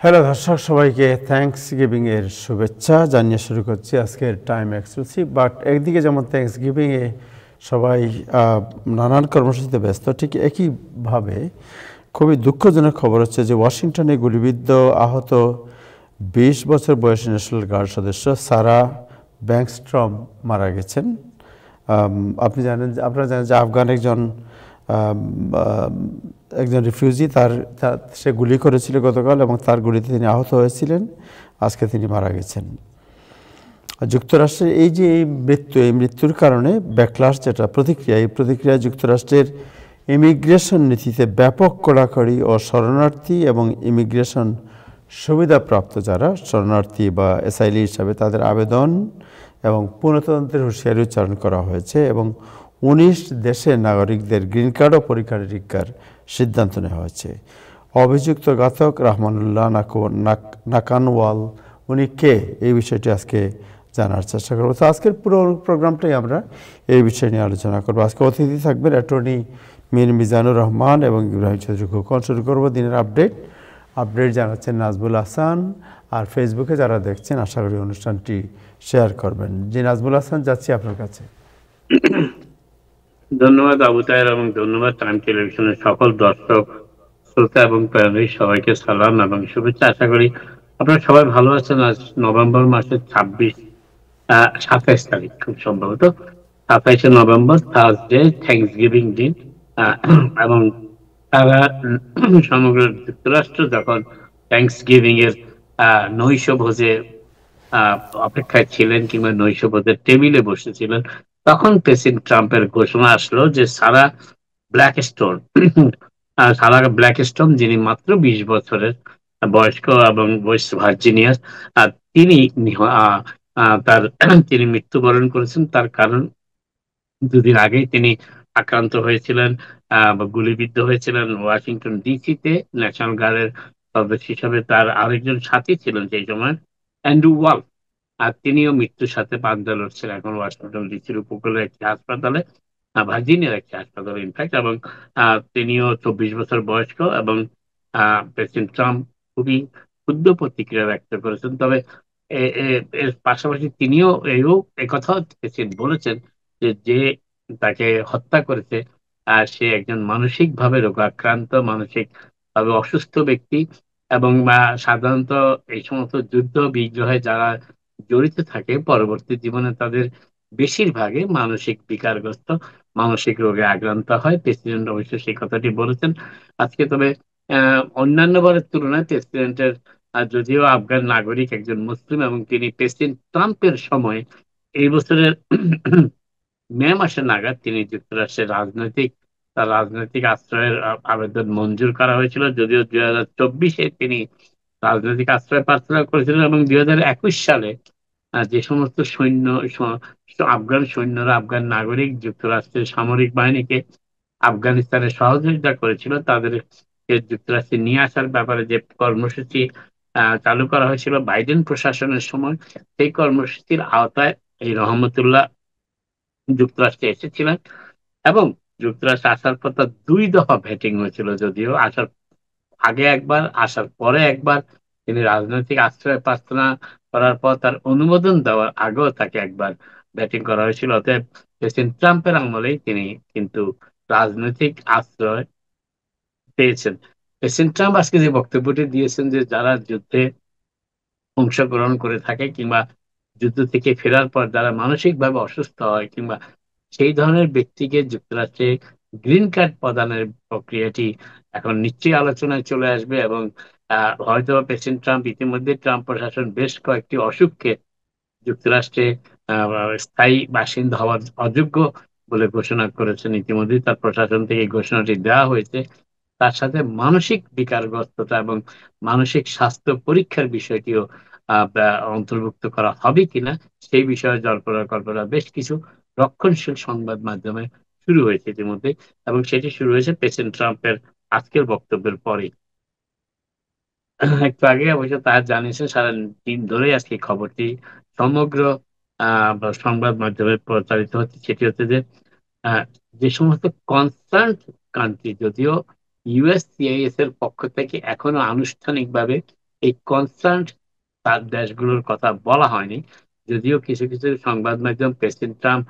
Hello দর্শক, সবাইকে thanks giving এর শুভেচ্ছা জানিয়ে শুরু করছি আজকের টাইম এক্সক্লুসিভ। বাট একদিকে যেমন থ্যাঙ্কস গিভিং এ সবাই নানান কর্মসূচিতে ব্যস্ত, ঠিক একইভাবে খুবই দুঃখজনক খবর হচ্ছে যে ওয়াশিংটনে গুলিবিদ্ধ আহত ২০ বছর বয়সী ন্যাশনাল গার্ড সদস্য সারা ব্যাংকস্ট্রম মারা গেছেন। আপনারা জানেন যে আফগান একজন রিফিউজি, সে গুলি করেছিল গতকাল এবং তার গুলিতে তিনি আহত হয়েছিলেন। আজকে তিনি মারা গেছেন। যুক্তরাষ্ট্রের এই মৃত্যুর কারণে ব্যাকলাশ, যেটা এই প্রতিক্রিয়া যুক্তরাষ্ট্রের ইমিগ্রেশন নীতিতে ব্যাপক কড়াকড়ি ও শরণার্থী এবং ইমিগ্রেশন সুবিধাপ্রাপ্ত যারা শরণার্থী বা এসআইলি হিসাবে তাদের আবেদন এবং পুনঃতদন্তের হুঁশিয়ারি উচ্চারণ করা হয়েছে এবং ১৯ দেশের নাগরিকদের গ্রিন কার্ড ও পরীক্ষা নিরীক্ষার সিদ্ধান্ত নেওয়া হয়েছে। অভিযুক্ত ঘাতক রহমানুল্লাহ নাকানওয়াল উনি কে, এই বিষয়টি আজকে জানার চেষ্টা করবো। তো আজকের পুরো প্রোগ্রামটাই আমরা এই বিষয় নিয়ে আলোচনা করবো। আজকে অতিথি থাকবেন অ্যাটর্নি মীর মিজানুর রহমান এবং ইব্রাহিম চৌধুরী খোকন। শুরু করবো দিনের আপডেট জানাচ্ছেন নাজবুল হাসান। আর ফেসবুকে যারা দেখছেন আশা করি অনুষ্ঠানটি শেয়ার করবেন। জি নাজবুল হাসান, যাচ্ছি আপনার কাছে। ধন্যবাদ আবু তাহের এবং ধন্যবাদ টাইম টেলিভিশনের সকল দর্শক শ্রোতা এবং প্যানেলিস্ট সবাইকে সালাম এবং শুভেচ্ছা। আশা করি আপনারা সবাই ভালো আছেন। আজ নভেম্বর মাসের 27 তারিখ, খুব সম্ভবত 27শে নভেম্বর, থার্সডে, থ্যাংকস গিভিং দিন। এবং তারা সমগ্র যুক্তরাষ্ট্র যখন থ্যাংকস গিভিং এর নৈশ ভোজে অপেক্ষায় ছিলেন কিংবা নৈশ ভোজের টেবিলে বসেছিলেন, তখন প্রেসিডেন্ট ট্রাম্পের ঘোষণা আসলো যে সারা ব্ল্যাকস্টোন, যিনি মাত্র ২০ বছরের বয়স্ক এবং ওয়েস্ট ভার্জিনিয়ার, তিনি তিনি মৃত্যুবরণ করেছেন। তার কারণ, দুদিন আগেই তিনি আক্রান্ত হয়েছিলেন বা গুলিবিদ্ধ হয়েছিলেন ওয়াশিংটন ডিসিতে ন্যাশনাল গার্ডের সদস্য হিসাবে। তার আরেকজন সাথী ছিলেন সেই সময়, অ্যান্ড্রু ওয়ালফ, আর তিনিও মৃত্যুর সাথে পাঞ্জা লড়ছেন এখন ওয়াশিংটন ডিসির উপকূলের একটি হাসপাতালে, ভার্জিনিয়ার একটি হাসপাতালে ইনফ্যাক্ট। এবং তিনিও ২৪ বছর বয়স্ক এবং প্রেসিডেন্ট ট্রাম্প খুবই ক্ষুদ্র প্রতিক্রিয়া ব্যক্ত করেছেন। তবে এর পাশাপাশি তিনিও একথাও প্রেসিডেন্ট বলেছেন যে যে তাকে হত্যা করেছে সে একজন মানসিক ভাবে রোগাক্রান্ত, মানসিক ভাবে অসুস্থ ব্যক্তি। এবং সাধারণত এই সমস্ত যুদ্ধ বিগ্রহে যারা জড়িত থাকে পরবর্তী জীবনে তাদের বেশিরভাগই মানসিক বিকারগ্রস্ত, মানসিক রোগে আক্রান্ত হয়। প্রেসিডেন্ট অবশ্য সেই কথাটি বলেছেন আজকে। তবে অন্যান্য বারের তুলনায় প্রেসিডেন্টের, যদিও আফগান নাগরিক, একজন মুসলিম, এবং তিনি প্রেসিডেন্ট ট্রাম্পের সময় এই বছরের মে মাসে নাগাদ তিনি যুক্তরাষ্ট্রের তার রাজনৈতিক আশ্রয়ের আবেদন মঞ্জুর করা হয়েছিল। যদিও 2024-এ তিনি রাজনৈতিক আশ্রয় প্রার্থনা করেছিলেন এবং 2021 সালে যে সমস্ত আফগান সৈন্যরা, আফগান নাগরিক যুক্তরাষ্ট্রের সামরিক বাহিনীকে আফগানিস্তানে সহযোগিতা করেছিল, তাদেরকে যুক্তরাষ্ট্রে নিয়ে আসার ব্যাপারে যে কর্মসূচি চালু করা হয়েছিল বাইডেন প্রশাসনের সময়, সেই কর্মসূচির আওতায় এই রহমতুল্লাহ যুক্তরাষ্ট্রে এসেছিলেন। এবং যুক্তরাষ্ট্রে আসার পর তার 2 দফা ভেটিং হয়েছিল, যদিও আসার আগে একবার, আসার পরে একবার। তিনি রাজনৈতিক আশ্রয় প্রার্থনা করার পর তার অনুমোদন দেওয়ার আগেও তাকে একবার ব্যাটিং করা হয়েছিল। অতএব প্রেসিডেন্ট ট্রাম্পের আমলেই তিনি কিন্তু রাজনৈতিক আশ্রয় পেয়েছেন। প্রেসিডেন্ট ট্রাম্প আজকে যে বক্তব্যটি দিয়েছেন যে যারা যুদ্ধে অংশগ্রহণ করে থাকে কিংবা যুদ্ধ থেকে ফেরার পর যারা মানসিকভাবে অসুস্থ হয় কিংবা সেই ধরনের ব্যক্তিকে যুক্তরাষ্ট্রে গ্রিন কার্ড প্রদানের প্রক্রিয়াটি এখন নিশ্চয়ই আলোচনায় চলে আসবে। এবং হয়তো প্রেসিডেন্ট ট্রাম্প ইতিমধ্যে, ট্রাম্প প্রশাসন বেশ কয়েকটি অসুখকে যুক্তরাষ্ট্রে স্থায়ী বাসিন্দা হওয়ার অযোগ্য বলে ঘোষণা করেছেন। ইতিমধ্যেই তার প্রশাসন থেকে এই ঘোষণাটি দেওয়া হয়েছে। তার সাথে মানসিক বিকারগ্রস্ততা এবং মানসিক স্বাস্থ্য পরীক্ষার বিষয়টিও অন্তর্ভুক্ত করা হবে কিনা সেই বিষয়ে জল্পনা কল্পনা বেশ কিছু রক্ষণশীল সংবাদ মাধ্যমে শুরু হয়েছে ইতিমধ্যে। এবং সেটি শুরু হয়েছে প্রেসিডেন্ট ট্রাম্পের আজকের বক্তব্যের পরে। একটু আগে অবশ্য তার জানিয়েছেন, সারা দিন ধরে আজকে খবরটি সমগ্র সংবাদ মাধ্যমে প্রচারিত হচ্ছে। সেটি হচ্ছে যে যে সমস্ত কনসার্ন কান্ট্রি, যদিও ইউএসসিআইএস এর পক্ষ থেকে এখনো আনুষ্ঠানিকভাবে এই কনসার্ন তার দেশগুলোর কথা বলা হয়নি, যদিও কিছু কিছু সংবাদ মাধ্যম প্রেসিডেন্ট ট্রাম্প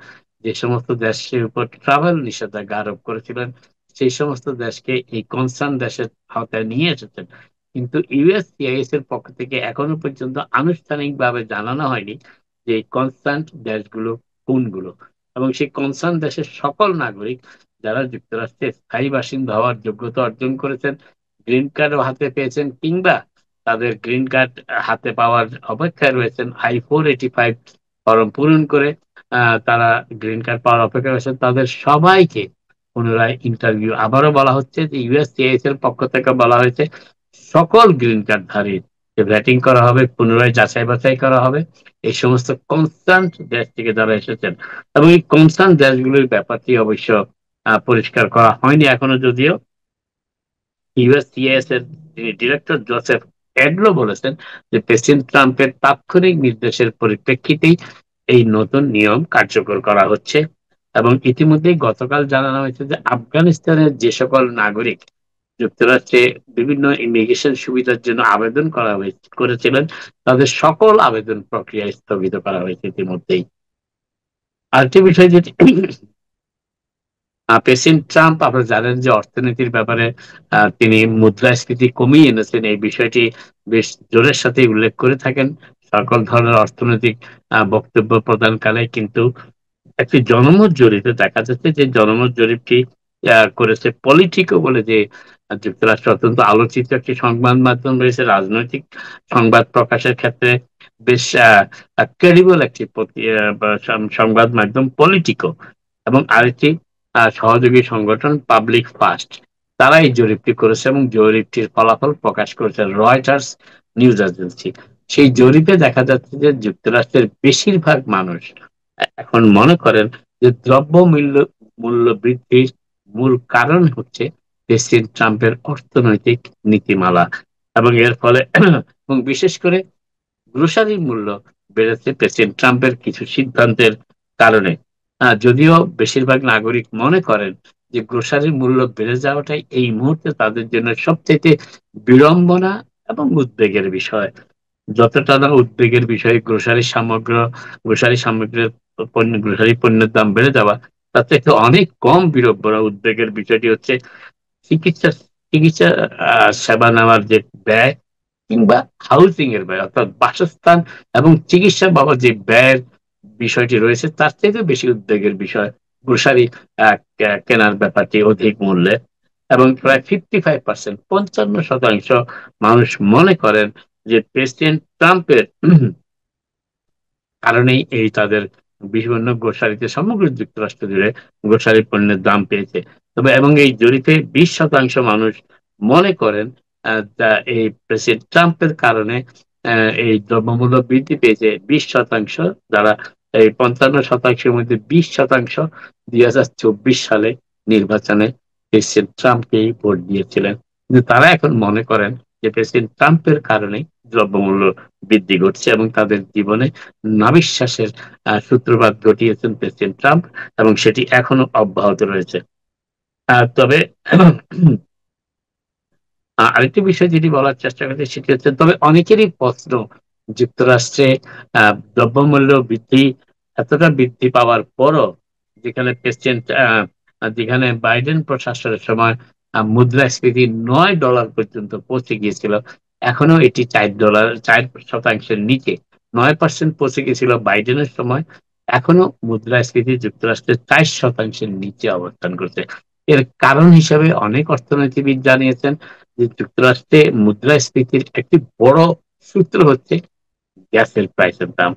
যে সমস্ত দেশের উপর ট্রাভেল নিষেধাজ্ঞা আরোপ করেছিলেন সেই সমস্ত দেশকে এই কনসার্ন দেশের আওতায় নিয়ে এসেছেন। কিন্তু ইউএসসিআইএস এর পক্ষ থেকে এখনো পর্যন্ত আনুষ্ঠানিকভাবে জানানো হয়নি যে এই কনসার্ন দেশগুলো কোনগুলো, এবং সেই কনসার্ন দেশের সকল নাগরিক যারা যুক্তরাষ্ট্রে স্থায়ী বাসিন্দা হওয়ার যোগ্যতা অর্জন করেছেন, গ্রিন কার্ডও হাতে পেয়েছেন, কিংবা তাদের গ্রিন কার্ড হাতে পাওয়ার অপেক্ষায় রয়েছেন, I-485 ফর্ম পূরণ করে তারা গ্রিন কার্ড পাওয়ার অপেক্ষায় রয়েছেন, তাদের সবাইকে পুনরায় ইন্টারভিউ আবারও বলা হচ্ছে যে ইউএসসিআইএস এর পক্ষ থেকে বলা হয়েছে সকল গ্রিন কার্ড ধারী ভ্যাটিং করা হবে, পুনরায় যাচাই বাছাই করা হবে এই সমস্ত কনসার্ন দেশ থেকে যারা এসেছেন। এবং এই কনসার্ন দেশগুলির ব্যাপারটি অবশ্য পরিষ্কার করা হয়নি এখনো, যদিও ইউএসসিএস এর যিনি ডিরেক্টর জোসেফ এডলো বলেছেন যে প্রেসিডেন্ট ট্রাম্পের তাৎক্ষণিক নির্দেশের পরিপ্রেক্ষিতেই এই নতুন নিয়ম কার্যকর করা হচ্ছে। এবং ইতিমধ্যেই গতকাল জানানো হয়েছে যে আফগানিস্তানের যে সকল নাগরিক যুক্তরাষ্ট্রে বিভিন্ন ইমিগ্রেশন সুবিধার জন্য আবেদন করেছিলেন তাদের সকল আবেদন প্রক্রিয়া স্থগিত করা হয়েছে ইতিমধ্যেই। আরেকটি বিষয় যেটি প্রেসিডেন্ট ট্রাম্প, আপনারা জানেন যে অর্থনীতির ব্যাপারে তিনি মুদ্রাস্ফীতি কমিয়ে এনেছেন, এই বিষয়টি বেশ জোরের সাথে উল্লেখ করে থাকেন সকল ধরনের অর্থনৈতিক বক্তব্য প্রদানকালে। কিন্তু একটি জনমত জরিপে দেখা যাচ্ছে যে জনমত জরিপটি করেছে পলিটিকো বলে যে যুক্তরাষ্ট্র অত্যন্ত আলোচিত একটি সংবাদ মাধ্যম রয়েছে রাজনৈতিক সংবাদ প্রকাশের ক্ষেত্রে বেশ ক্রেডিবল একটি সংবাদ মাধ্যম পলিটিকো, এবং আরেকটি সহযোগী সংগঠন পাবলিক ফার্স্ট, তারা এই জরিপটি করেছে এবং জরিপটির ফলাফল প্রকাশ করেছে রয়টার্স নিউজ এজেন্সি। সেই জরিপে দেখা যাচ্ছে যে যুক্তরাষ্ট্রের বেশিরভাগ মানুষ এখন মনে করেন যে দ্রব্য মূল্য বৃদ্ধির মূল কারণ হচ্ছে প্রেসিডেন্ট ট্রাম্পের অর্থনৈতিক নীতিমালা, এবং এর ফলে এবং বিশেষ করে গ্রোসারির মূল্য বেড়েছে প্রেসিডেন্ট ট্রাম্পের কিছু সিদ্ধান্তের কারণে। যদিও বেশিরভাগ নাগরিক মনে করেন যে গ্রোসারির মূল্য বেড়ে যাওয়াটাই এই মুহূর্তে তাদের জন্য সবচেয়ে বিড়ম্বনা এবং উদ্বেগের বিষয়। যতটা না উদ্বেগের বিষয় গ্রোসারি সামগ্রীর গ্রোসারি পণ্যের দাম বেড়ে যাওয়া, তার থেকে অনেক কম বিড়ম্বনা উদ্বেগের বিষয়টি হচ্ছে চিকিৎসা চিকিৎসা সেবা নেওয়ার যে ব্যয়, কিংবা হাউজিং এর ব্যয় অর্থাৎ বাসস্থান এবং চিকিৎসা বাবদ যে ব্যয়ের বিষয়টি রয়েছে, তার থেকে বেশি উদ্বেগের বিষয় গ্রোসারি কেনার ব্যাপারটি অধিক মূল্যে। এবং প্রায় 55%, 55% মানুষ মনে করেন যে প্রেসিডেন্ট ট্রাম্পের কারণেই এই তাদের বিভিন্ন গ্রোসারিতে সমগ্র যুক্তরাষ্ট্র জুড়ে গ্রোসারি পণ্যের দাম পেয়েছে। তবে এবং এই জরিপে 20% মানুষ মনে করেন এই প্রেসিডেন্ট ট্রাম্পের কারণে এই দ্রব্যমূল্য বৃদ্ধি পেয়েছে। 20%, যারা এই 55%-এর মধ্যে 20% 2024 সালে নির্বাচনে প্রেসিডেন্ট ট্রাম্পকেই ভোট দিয়েছিলেন, কিন্তু তারা এখন মনে করেন যে প্রেসিডেন্ট ট্রাম্পের কারণে দ্রব্যমূল্য বৃদ্ধি ঘটছে এবং তাদের জীবনে নাবিশ্বাসের সূত্রপাত ঘটিয়েছেন প্রেসিডেন্ট ট্রাম্প, এবং সেটি এখনো অব্যাহত রয়েছে। তবে আরেকটি বিষয় যেটি বলার চেষ্টা করছে সেটি হচ্ছে, তবে অনেকেরই প্রশ্ন যুক্তরাষ্ট্রে দ্রব্যমূল্য বৃদ্ধি এতটা বৃদ্ধি পাওয়ার পরও যেখানে বাইডেন প্রশাসনের সময় মুদ্রাস্ফীতি $9 পর্যন্ত পৌঁছে গিয়েছিল, এখনো এটি $4 নিচে 9% পৌঁছে গিয়েছিল বাইডেনের সময়, এখনো মুদ্রাস্ফীতি যুক্তরাষ্ট্রের 4% নিচে অবস্থান করছে। এর কারণ হিসেবে অনেক অর্থনীতিবিদ জানিয়েছেন যে যুক্তরাষ্ট্রে মুদ্রাস্ফীতির একটি বড় সূত্র হচ্ছে গ্যাসের প্রাইসের দাম।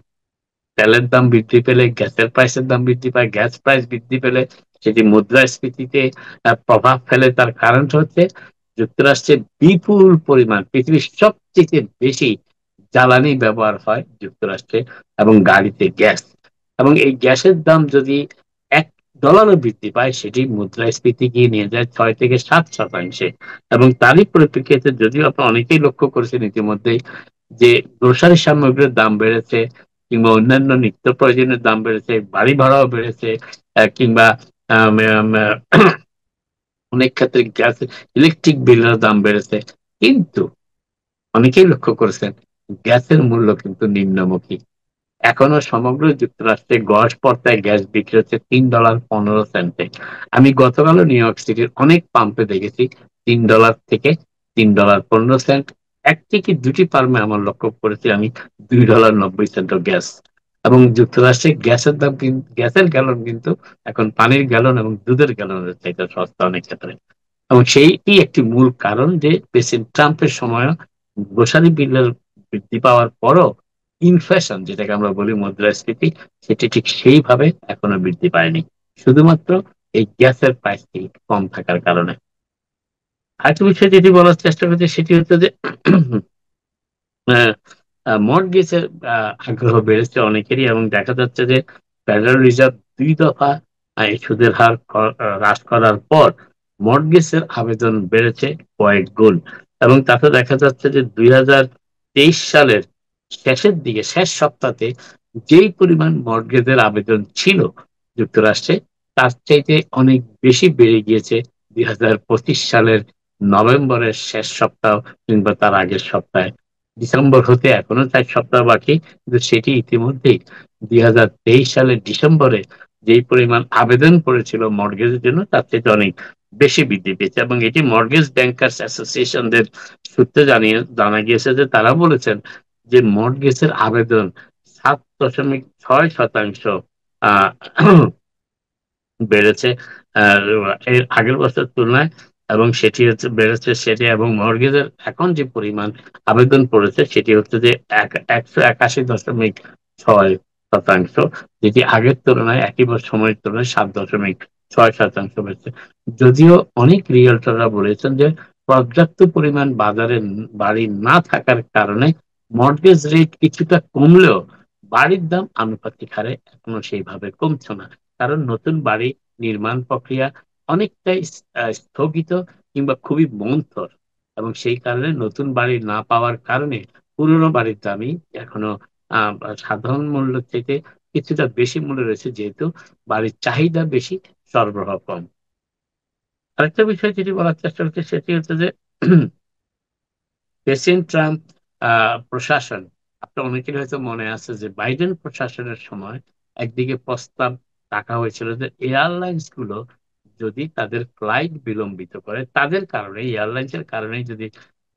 তেলের দাম বৃদ্ধি পেলে গ্যাসের প্রাইসের দাম বৃদ্ধি পায়, গ্যাস প্রাইস বৃদ্ধি পেলে সেটি মুদ্রাস্ফীতিতে প্রভাব ফেলে। তার কারণটা হচ্ছে যুক্তরাষ্ট্রে বিপুল পরিমাণ, পৃথিবীর সবচেয়ে বেশি জ্বালানি ব্যবহার হয় যুক্তরাষ্ট্রে, এবং গাড়িতে গ্যাস, এবং এই গ্যাসের দাম যদি $1 বৃদ্ধি পায় সেটি মুদ্রাস্ফীতি গিয়ে নিয়ে যায় 6 থেকে 7%। এবং তারই পরিপ্রেক্ষিতে যদিও আপনারা অনেকেই লক্ষ্য করেছেন ইতিমধ্যেই যে গ্রোসারি সামগ্রীর দাম বেড়েছে, কিংবা অন্যান্য নিত্য প্রয়োজনের দাম বেড়েছে, বাড়ি ভাড়াও বেড়েছে, কিংবা আম, আম, অনেক ক্ষেত্রে গ্যাস ইলেকট্রিক বিলের দাম বেড়েছে। কিন্তু অনেকেই লক্ষ্য করেছেন গ্যাসের মূল্য কিন্তু নিম্নমুখী। এখনো সমগ্র যুক্তরাষ্ট্রে গড় পড়তায় গ্যাস বিক্রি হচ্ছে $3.15। আমি গতকালও নিউ ইয়র্ক সিটির অনেক পাম্পে দেখেছি $3 থেকে $3.15। একটি কি দুটি ফার্মে আমার লক্ষ্য করেছি আমি $2.90 গ্যাস। এবং যুক্তরাষ্ট্রে গ্যাসের গ্যালন কিন্তু এখন পানির গ্যালন এবং দুধের গ্যালনের চাইতে সস্তা অনেক ক্ষেত্রে। এবং সেইটি একটি মূল কারণ যে প্রেসিডেন্ট ট্রাম্পের সময় গ্রোসারি বিলের বৃদ্ধি পাওয়ার পরও ইনফ্লেশন, যেটাকে আমরা বলি মুদ্রাস্ফীতি, সেটি ঠিক সেইভাবে এখনো বৃদ্ধি পায়নি, শুধুমাত্র এই গ্যাসের প্রাইসটি কম থাকার কারণে। আরেকটা বিষয় যেটি বলার চেষ্টা করছি সেটি হচ্ছে যে মর্টগেজের আগ্রহ বেড়েছে অনেকেরই, এবং দেখা যাচ্ছে যে ফেডারেল রিজার্ভ 2 দফা এই সুদের হার হ্রাস করার পর মর্টগেজের আবেদন বেড়েছে কয়েক গুণ। এবং তাতে দেখা যাচ্ছে যে 2023 সালের শেষের দিকে, শেষ সপ্তাহে যেই পরিমাণ মর্টগেজের আবেদন ছিল যুক্তরাষ্ট্রে, তার চাইতে অনেক বেশি বেড়ে গিয়েছে 2025 সালের নভেম্বরের শেষ সপ্তাহ কিংবা তার আগের সপ্তাহে। ডিসেম্বর হতে এখনো 4 সপ্তাহ বাকি, কিন্তু সেটি ইতিমধ্যেই 2023 সালের ডিসেম্বরে যেই পরিমাণ আবেদন পড়েছিল মর্গেজের জন্য, তার থেকে অনেক বেশি বৃদ্ধি পেয়েছে। এবং এটি মর্গেজ ব্যাংকার্স অ্যাসোসিয়েশনদের সূত্রে জানা গিয়েছে যে তারা বলেছেন যে মর্গেজের আবেদন 7.6% আহ বেড়েছে আহ, এর আগের বছর তুলনায়। এবং সেটি হচ্ছে বেড়েছে সেটি, এবং মর্গেজের এখন যে পরিমাণ আবেদন পড়েছে সেটি হচ্ছে যে 181.6%, যেটি আগের তুলনায় একই সময়ের তুলনায় 7.6% বেড়েছে। যদিও অনেক রিয়েলটররা বলেছেন যে পর্যাপ্ত পরিমাণ বাজারে বাড়ি না থাকার কারণে মর্গেজ রেট কিছুটা কমলেও বাড়ির দাম আনুপাতিক হারে এখনো সেইভাবে কমছে না। কারণ নতুন বাড়ি নির্মাণ প্রক্রিয়া অনেকটাই স্থগিত কিংবা খুবই মন্থর, এবং সেই কারণে নতুন বাড়ি না পাওয়ার কারণে পুরনো বাড়ির দামই এখনো আহ, সাধারণ মূল্যের থেকে কিছুটা বেশি মূল্য রয়েছে, যেহেতু বাড়ির চাহিদা বেশি, সরবরাহ কম। আরেকটা বিষয় যেটি বলার চেষ্টা করছে সেটি হচ্ছে যে প্রেসিডেন্ট ট্রাম্প প্রশাসন, আপনার অনেকের হয়তো মনে আছে যে বাইডেন প্রশাসনের সময় একদিকে প্রস্তাব রাখা হয়েছিল যে এয়ারলাইন্স গুলো যদি তাদের ফ্লাইট বিলম্বিত করে, তাদের কারণে, এয়ারলাইন্স এর কারণে যদি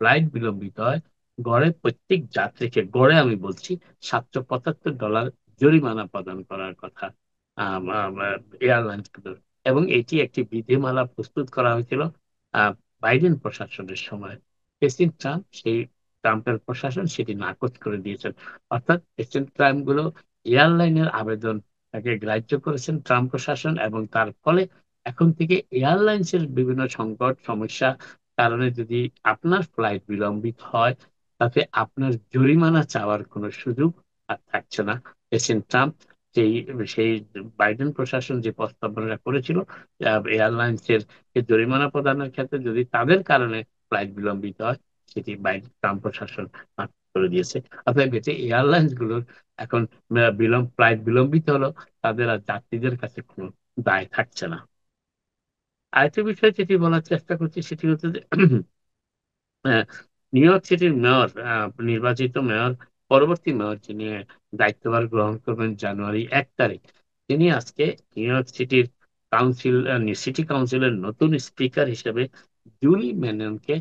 ফ্লাইট বিলম্বিত হয়, গড়ে প্রত্যেক যাত্রীকে, গড়ে আমি বলছি, $775 জরিমানা প্রদান করার কথা এয়ারলাইন্স গুলোর। এবং এটি একটি বিধিমালা প্রস্তুত করা হয়েছিল আহ বাইডেন প্রশাসনের সময়। প্রেসিডেন্ট ট্রাম্প সেই ট্রাম্পের প্রশাসন সেটি নাকচ করে দিয়েছেন। অর্থাৎ প্রেসিডেন্ট ট্রাম্প গুলো এয়ারলাইনের আবেদন তাকে গ্রাহ্য করেছেন ট্রাম্প প্রশাসন, এবং তার ফলে এখন থেকে এয়ারলাইন্স এর বিভিন্ন সংকট সমস্যা কারণে যদি আপনার ফ্লাইট বিলম্বিত হয়, তাতে আপনার জরিমানা চাওয়ার কোনো সুযোগ আর থাকছে না। প্রেসিডেন্ট ট্রাম্প সেই সেই বাইডেন প্রশাসন যে প্রস্তাবনা করেছিল এয়ারলাইন্স এর জরিমানা প্রদানের ক্ষেত্রে, যদি তাদের কারণে ফ্লাইট বিলম্বিত হয়, সেটি বাইডেন ট্রাম্প প্রশাসন নাকচ করে দিয়েছে। অতএব এতে এয়ারলাইন্স গুলোর এখন ফ্লাইট বিলম্বিত হলো, তাদের আর যাত্রীদের কাছে কোনো দায় থাকছে না। আরেকটা বিষয় যেটি বলার চেষ্টা করছি সেটি হচ্ছে যে আহ, নিউ ইয়র্ক সিটির মেয়র, নির্বাচিত মেয়র, পরবর্তী মেয়র যিনি দায়িত্বভার গ্রহণ করবেন জানুয়ারি 1 তারিখ, তিনি আজকে নিউ ইয়র্ক সিটির সিটি কাউন্সিলের নতুন স্পিকার হিসেবে জুলি মেননকে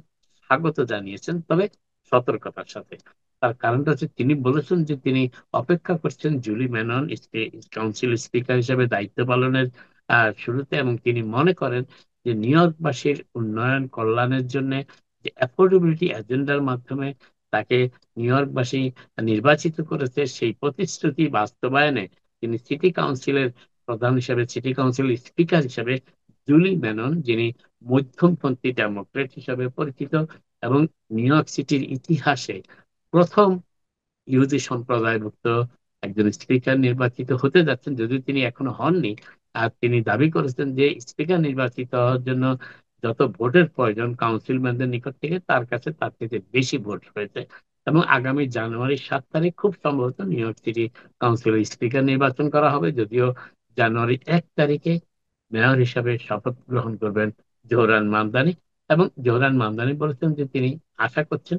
স্বাগত জানিয়েছেন, তবে সতর্কতার সাথে। তার কারণটা হচ্ছে তিনি বলেছেন যে তিনি অপেক্ষা করছেন জুলি মেনন কাউন্সিল স্পিকার হিসেবে দায়িত্ব পালনের শুরুতে, এবং তিনি মনে করেন যে নিউ ইয়র্কবাসীর উন্নয়ন কল্যাণের জন্য যে অ্যাফোর্ডেবিলিটি এজেন্ডার মাধ্যমে তাকে নিউ ইয়র্কবাসী নির্বাচিত করেছে, সেই প্রতিশ্রুতি বাস্তবায়নে তিনি সিটি কাউন্সিলের প্রধান হিসেবে, সিটি কাউন্সিল স্পিকার হিসেবে জুলি মেনন, যিনি মধ্যমপন্থী ডেমোক্রেট হিসেবে পরিচিত এবং নিউ ইয়র্ক সিটির ইতিহাসে প্রথম ইহুদি সম্প্রদায়ভুক্ত একজন স্পিকার নির্বাচিত হতে যাচ্ছেন, যদিও তিনি এখনো হননি। আর তিনি দাবি করেছেন যে স্পিকার নির্বাচিত হওয়ার জন্য যত ভোটের প্রয়োজন কাউন্সিলম্যানদের নিকট থেকে, তার কাছে তার থেকে বেশি ভোট হয়েছে। এবং আগামী জানুয়ারি 7 তারিখ খুব সম্ভবত নিউ ইয়র্ক সিটি কাউন্সিলের স্পিকার নির্বাচন করা হবে, যদিও জানুয়ারি 1 তারিখে মেয়র হিসাবে শপথ গ্রহণ করবেন জোহরান মামদানি। এবং জোহরান মামদানি বলেছেন যে তিনি আশা করছেন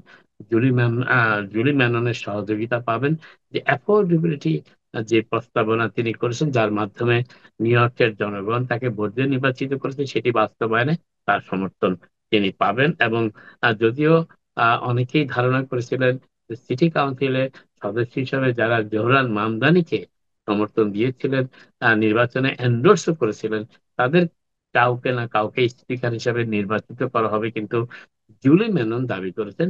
জুলি ম্যাননের সহযোগিতা পাবেন, যে অ্যাফোর্ডেবিলিটি যে প্রস্তাবনা তিনি করেছেন, যার মাধ্যমে নিউ ইয়র্কের জনগণ তাকে ভোট দিয়ে নির্বাচিত করেছে, সেটি বাস্তবায়নে তার সমর্থন তিনি পাবেন। এবং যদিও অনেকেই ধারণা করেছিলেন যে সিটি কাউন্সিলে সদস্য হিসেবে যারা জোহরান মামদানিকে সমর্থন দিয়েছিলেন, নির্বাচনে এন্ডোর্সও করেছিলেন, তাদের কাউকে না কাউকে স্পিকার হিসেবে নির্বাচিত করা হবে, কিন্তু জুলি মেনন দাবি করেছেন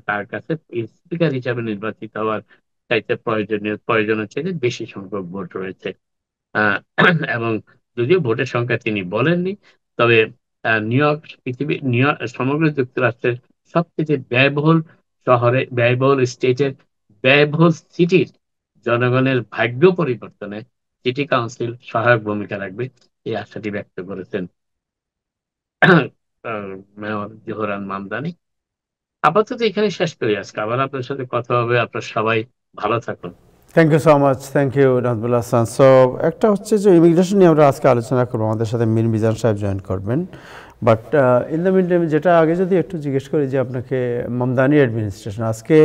তার কাছে স্পিকার হিসাবে নির্বাচিত হওয়ার চাইতে প্রয়োজনের চাইতে বেশি সংখ্যক ভোট রয়েছে। আহ, এবং যদিও ভোটের সংখ্যা তিনি বলেননি, তবে নিউ ইয়র্ক সমগ্র যুক্তরাষ্ট্রের সবচেয়ে ব্যয়বহুল শহরে, ব্যয়বহুল স্টেটের, ব্যয়বহুল সিটির জনগণের ভাগ্য পরিবর্তনে সিটি কাউন্সিল সহায়ক ভূমিকা রাখবে, এই আশাটি ব্যক্ত করেছেন মেয়র জোহরান মামদানি। আপাতত এখানে শেষ করি আজকে, আবার আপনার সাথে কথা হবে। আপনার সবাই ভালো থাকুন। Thank you so much, thank you Nazmul Hasan. So একটা হচ্ছে যে ইমিগ্রেশন নিয়ে আমরা আজকে আলোচনা করবো, আমাদের সাথে মীর মিজান সাহেব জয়েন করবেন। But in the mean time যেটা আগে যদি একটু জিজ্ঞেস করি যে আপনাকে মামদানি অ্যাডমিনিস্ট্রেশন আজকে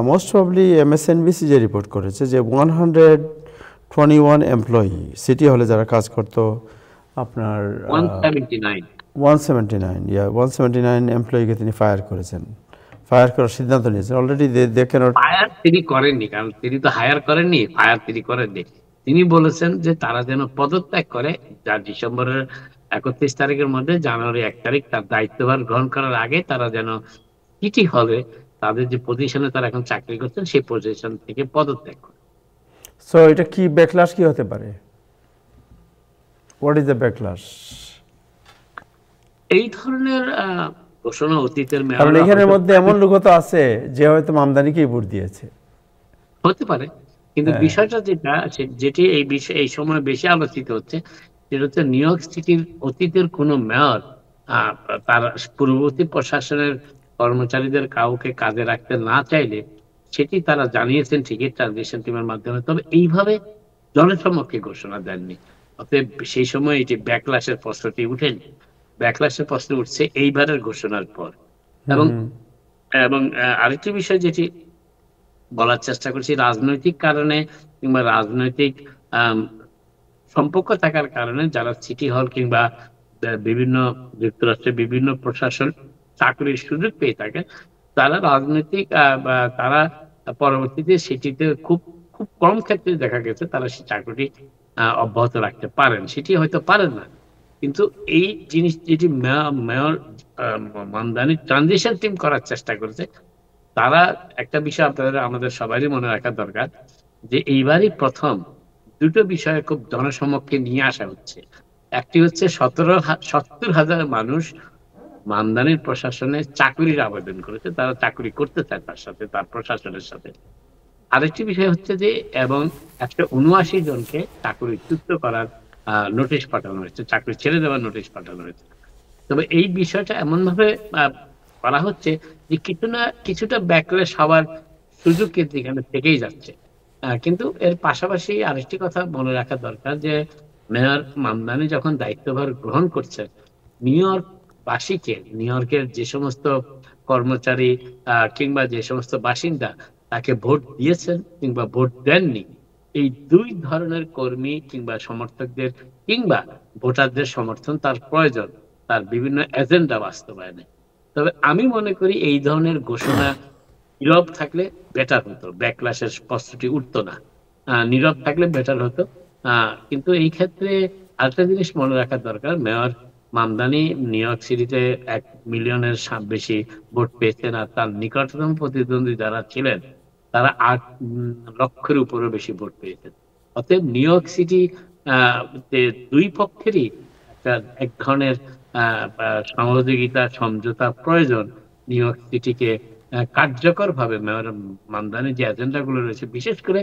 মোস্ট প্রবলি MSNBC যে রিপোর্ট করেছে যে 121 এমপ্লয়ি সিটি হলে যারা কাজ করতো আপনার 179 এমপ্লয়িকে তিনি ফায়ার করেছেন, ফায়ার করার সিদ্ধান্ত নিয়েছেন অলরেডি। দেখেন ফায়ার তিনি করেননি, কারণ তিনি তো হায়ার করেননি, ফায়ার তিনি করেননি। তিনি বলেছেন যে তারা যেন পদত্যাগ করে, যা ডিসেম্বরের 31 তারিখের মধ্যে, জানুয়ারি 1 তারিখ তার দায়িত্বভার গ্রহণ করার আগে তারা যেন সিটি হলে তাদের যে পজিশনে তারা এখন চাকরি করছেন সেই পজিশন থেকে পদত্যাগ করে। সো এটা কি ব্যাকলাশ কি হতে পারে? What is the backlash? এই ধরনের ঘোষণা অতীতের কারণ এখানের মধ্যে এমন লোক তো আছে যে হয়তো মামদানিকেই ভোট দিয়েছে, হতে পারে, কিন্তু বিষয়টা যেটি এই সময় বেশি আলোচিত হচ্ছে, সেটা হচ্ছে নিউ ইয়র্ক সিটির অতীতের কোনো মেয়র তার পূর্ববর্তী প্রশাসনের কর্মচারীদের কাউকে কাজে রাখতে না চাইলে সেটি তারা জানিয়েছেন ঠিকই ট্রানজিশন টিমের মাধ্যমে, তবে এইভাবে জনসমক্ষে ঘোষণা দেননি। অতএব সেই সময় এটি ব্যাকলাশের প্রশ্নটি উঠেনি। ব্যাকলাশের প্রশ্ন উঠছে এইবারের ঘোষণার পর। এবং এবং আরেকটি বিষয় যেটি বলার চেষ্টা করছি, রাজনৈতিক কারণে কিংবা রাজনৈতিক সম্পর্ক থাকার কারণে যারা সিটি হল কিংবা বিভিন্ন যুক্তরাষ্ট্রের বিভিন্ন প্রশাসন চাকরির সুযোগ পেয়ে থাকে, তারা রাজনৈতিক তারা পরবর্তীতে সেটিতে খুব খুব কম ক্ষেত্রে দেখা গেছে তারা সেই চাকরিটি অব্যাহত রাখতে পারেন, সেটি হয়তো পারেন না। কিন্তু এই জিনিস যেটি মেয়র মামদানি ট্রানজিশন টিম করার চেষ্টা করেছে, তারা একটা বিষয় আমাদের সবারই মনে রাখা দরকার, যে এইবারই প্রথম দুটো বিষয়ে খুব জনসমক্ষে নিয়ে আসা হচ্ছে। একটি হচ্ছে 70,000 মানুষ মামদানির প্রশাসনে চাকরির আবেদন করেছে, তারা চাকরি করতে চায় তার সাথে, তার প্রশাসনের সাথে। আরেকটি বিষয় হচ্ছে যে এবং 179 জনকে চাকরিচ্যুত করার নোটিশ পাঠানো হয়েছে, চাকরি ছেড়ে দেওয়ার নোটিশ পাঠানো হয়েছে। তবে এই বিষয়টা এমন ভাবে করা হচ্ছে যে কিছুটা ব্যাকলেশ হওয়ার সুযোগ কিন্তু এখানে থেকেই যাচ্ছে। কিন্তু এর পাশাপাশি আরেকটি কথা মনে রাখা দরকার, যে মেয়র মামদানি যখন দায়িত্বভার গ্রহণ করছেন, নিউ ইয়র্ক বাসীকে, নিউ ইয়র্কের যে সমস্ত কর্মচারী কিংবা যে সমস্ত বাসিন্দা তাকে ভোট দিয়েছেন কিংবা ভোট দেননি, এই দুই ধরনের কর্মী কিংবা সমর্থকদের কিংবা ভোটারদের সমর্থন তার প্রয়োজন তার বিভিন্ন এজেন্ডা বাস্তবায়নে। তবে আমি মনে করি এই ধরনের ঘোষণা নীরব থাকলে বেটার হতো, ব্যাকলাশের প্রশ্নটি উঠতো না। নীরব থাকলে বেটার হতো। কিন্তু এই ক্ষেত্রে আরেকটা জিনিস মনে রাখা দরকার, মেয়র মামদানি নিউ ইয়র্ক সিটিতে 1 মিলিয়নের বেশি ভোট পেয়েছেন, আর তার নিকটতম প্রতিদ্বন্দ্বী যারা ছিলেন তারা 8 লক্ষের উপরে বেশি ভোট পেয়েছেন। অতএব নিউ ইয়র্ক সিটি দুই পক্ষেরই এক ধরনের সহযোগিতা সমঝোতা প্রয়োজন নিউ ইয়র্ক সিটিকে কার্যকর ভাবে মেয়র মামদানির যে এজেন্ডা গুলো রয়েছে, বিশেষ করে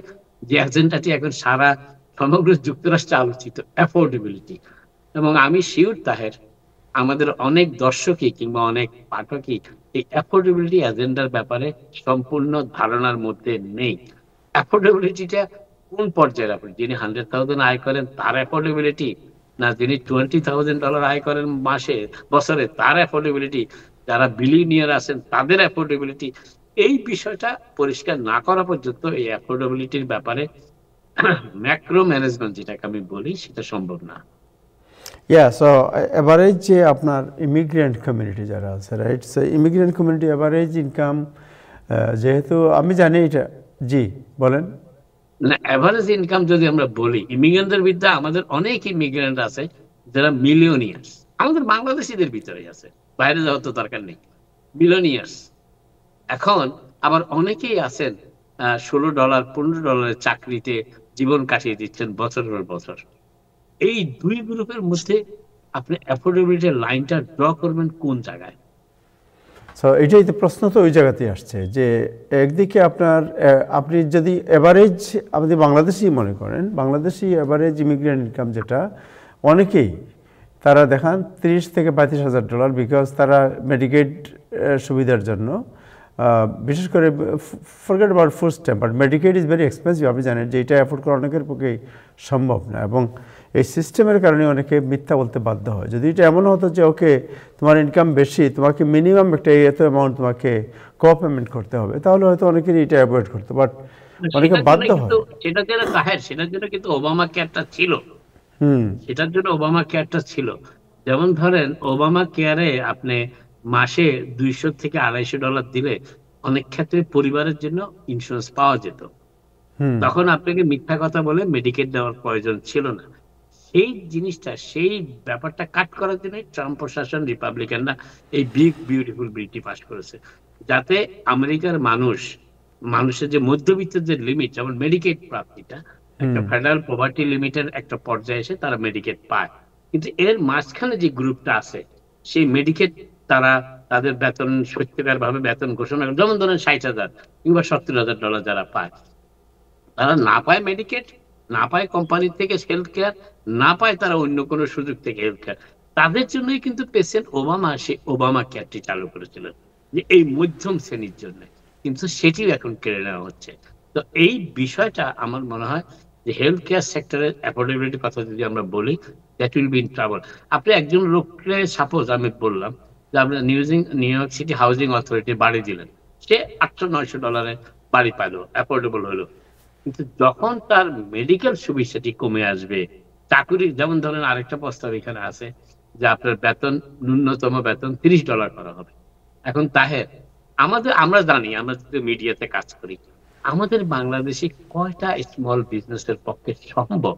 যে এজেন্ডাটি এখন সারা সমগ্র যুক্তরাষ্ট্রে আলোচিত, অ্যাফোর্ডেবিলিটি। এবং আমি শিওর তাহের আমাদের অনেক দর্শকই কিংবা অনেক পাঠকই এই অ্যাফোর্ডেবিলিটি এজেন্ডার ব্যাপারে সম্পূর্ণ ধারণার মধ্যে নেই। অ্যাফোর্ডেবিলিটিটা কোন পর্যায়ের? আপনি যিনি $100,000 আয় করেন তার অ্যাফোর্ডেবিলিটি, না যিনি $20,000 আয় করেন বছরে তার অ্যাফোর্ডেবিলিটি? যারা বিলিয়নিয়ার আছেন তাদের অ্যাফোর্ডেবিলিটি, এই বিষয়টা পরিষ্কার না করা পর্যন্ত এই অ্যাফোর্ডেবিলিটির ব্যাপারে ম্যাক্রো ম্যানেজমেন্ট যেটাকে আমি বলি সেটা সম্ভব না। সো এভারেজ যে আপনার ইমিগ্রেন্ট কমিউনিটি যারা আছে, right, so immigrant community average income, যেহেতু আমি জানি এটা, জি বলেন। না, এভারেজ ইনকাম যদি আমরা বলি, ইমিগ্রেন্টদের ভিতরে আমাদের অনেক ইমিগ্রেন্ট আছে যারা মিলিয়নিয়ার্স, আমাদের বাংলাদেশিদের ভিতরে আছে, বাইরে যাওয়ার তো দরকার নেই, মিলিয়নিয়ার্স। এখন আবার অনেকেই আছেন $16 $15 চাকরিতে জীবন কাটিয়ে দিচ্ছেন বছরের পর বছর। এই দুই গ্রুপের মধ্যে আপনি অ্যাফোর্ডেবিলিটির লাইনটা ড্র করবেন কোন জায়গায়? সো এটাই তো প্রশ্ন, তো ওই জায়গাতেই আসছে যে একদিকে আপনার আপনি যদি এভারেজ আপনি বাংলাদেশি মনে করেন, বাংলাদেশি এভারেজ ইমিগ্রেন্ট ইনকাম যেটা অনেকেই তারা দেখান $30,000 থেকে $35,000, বিকজ তারা মেডিকেড সুবিধার জন্য, বিশেষ করে forget about food stamp, but Medicaid is very expensive. আপনি জানেন যে এটা অ্যাফোর্ড করা অনেকের পক্ষে সম্ভব না, এবং এই সিস্টেমের কারণে অনেকে মিথ্যা বলতে বাধ্য হয়। যদি এটা এমন হতো যে ওকে তোমার ইনকাম বেশি, তোমাকে মিনিমাম একটা এত অ্যামাউন্ট তোমাকে পেমেন্ট করতে হবে, তাহলে হয়তো অনেকেরই এটা অ্যাভয়েড করতো, বাট অনেকে বাধ্য হয়। সেটার জন্য তাহের, সেটার জন্য কিন্তু ওবামা কেয়ারটা ছিল। সেটার জন্য ওবামা কেয়ারটা ছিল। যেমন ধরেন ওবামা কেয়ারে আপনি মাসে $200 থেকে $250 দিলে অনেক ক্ষেত্রে পরিবারের জন্য ইন্স্যুরেন্স পাওয়া যেত। তখন আপনাকে মিথ্যা কথা বলে মেডিকেট দেওয়ার প্রয়োজন ছিল না। সেই জিনিসটা, সেই ব্যাপারটা কাট করার জন্য ট্রাম্প প্রশাসন, রিপাবলিকানরা এই বিগ বিউটিফুল বিলটি পাস করেছে, যাতে আমেরিকার মানুষের যে মধ্যবিত্তের যে লিমিট, যেমন মেডিকেট প্রাপ্তিটা একটা ফেডারেল পভার্টি লিমিটের একটা পর্যায়ে এসে তারা মেডিকেট পায়, কিন্তু এর মাঝখানে যে গ্রুপটা আছে সেই মেডিকেট তারা তাদের বেতন সত্যিকার ভাবে বেতন ঘোষণা করে, যেমন ধরেন 60,000 কিংবা $70,000 যারা পায়, তারা না পায় মেডিকেট, না পায় কোম্পানি থেকে হেলথ কেয়ার, না পায় তারা অন্য কোনো সুযোগ থেকে হেলথ কেয়ার, তাদের জন্যই কিন্তু প্রেসিডেন্ট ওবামা সেই ওবামা কেয়ারটি চালু করেছিলেন, যে এই মধ্যম শ্রেণীর জন্য। কিন্তু সেটিও এখন কেড়ে নেওয়া হচ্ছে। তো এই বিষয়টা আমার মনে হয় যে হেলথ কেয়ার সেক্টরের অ্যাফোর্ডেবিলিটির কথা যদি আমরা বলি, that will be in trouble. আপনি একজন লোককে, সাপোজ আমি বললাম যে আপনি new York city housing authority বাড়ি দিলেন, সে $800-900 বাড়ি পাইলো, অ্যাফোর্ডেবল হলো, কিন্তু যখন তার মেডিকেল সুবিধাটি কমে আসবে, চাকরি, যেমন ধরেন আরেকটা প্রস্তাব এখানে আছে যে আপনার বেতন, ন্যূনতম বেতন $30 করা হবে। এখন তাহের, আমরা জানি, আমরা যদি মিডিয়াতে কাজ করি, আমাদের বাংলাদেশে কয়টা স্মল বিজনেসের পক্ষে সম্ভব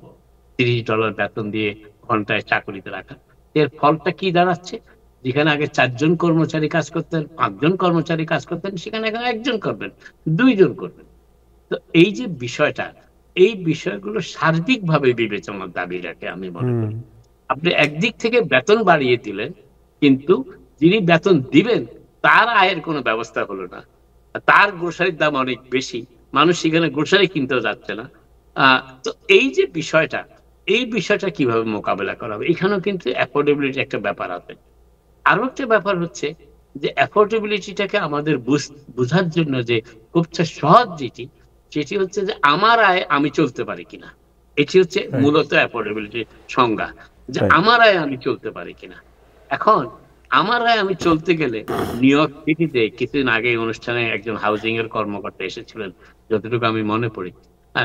$30 বেতন দিয়ে ঘন্টায় চাকরিতে রাখা? এর ফলটা কি দাঁড়াচ্ছে? যেখানে আগে 4 জন কর্মচারী কাজ করতেন, 5 জন কর্মচারী কাজ করতেন, সেখানে এখন 1 জন করবেন, 2 জন করবেন। তো এই যে বিষয়টা, এই বিষয়গুলো সার্বিকভাবে বিবেচনার দাবি রাখে আমি মনে করি। আপনি একদিক থেকে বেতন বাড়িয়ে দিলেন, কিন্তু যিনি বেতন দিবেন তার আয়ের কোনো ব্যবস্থা হলো না, তার গ্রোসারির দাম অনেক বেশি, মানুষ সেখানে গ্রোসারি কিনতেও যাচ্ছে না। তো এই যে বিষয়টা, এই বিষয়টা কিভাবে মোকাবেলা করা হবে, এখানেও কিন্তু অ্যাফোর্ডেবিলিটি একটা ব্যাপার আছে। আরো একটা ব্যাপার হচ্ছে যে অ্যাফোর্ডেবিলিটিটাকে আমাদের বোঝার জন্য যে খুব সহজ যেটি, সেটি হচ্ছে যে আমার আয় আমি চলতে পারি কিনা। এটি হচ্ছে মূলত অ্যাফোর্ডেবিলিটির সংজ্ঞা, যে আমার আয় আমি চলতে পারি কিনা। এখন আমার আয় আমি চলতে গেলে, নিউ ইয়র্ক সিটিতে কিছুদিন আগে অনুষ্ঠানে একজন হাউজিং এর কর্মকর্তা এসেছিলেন, যতটুকু আমি মনে পড়ি,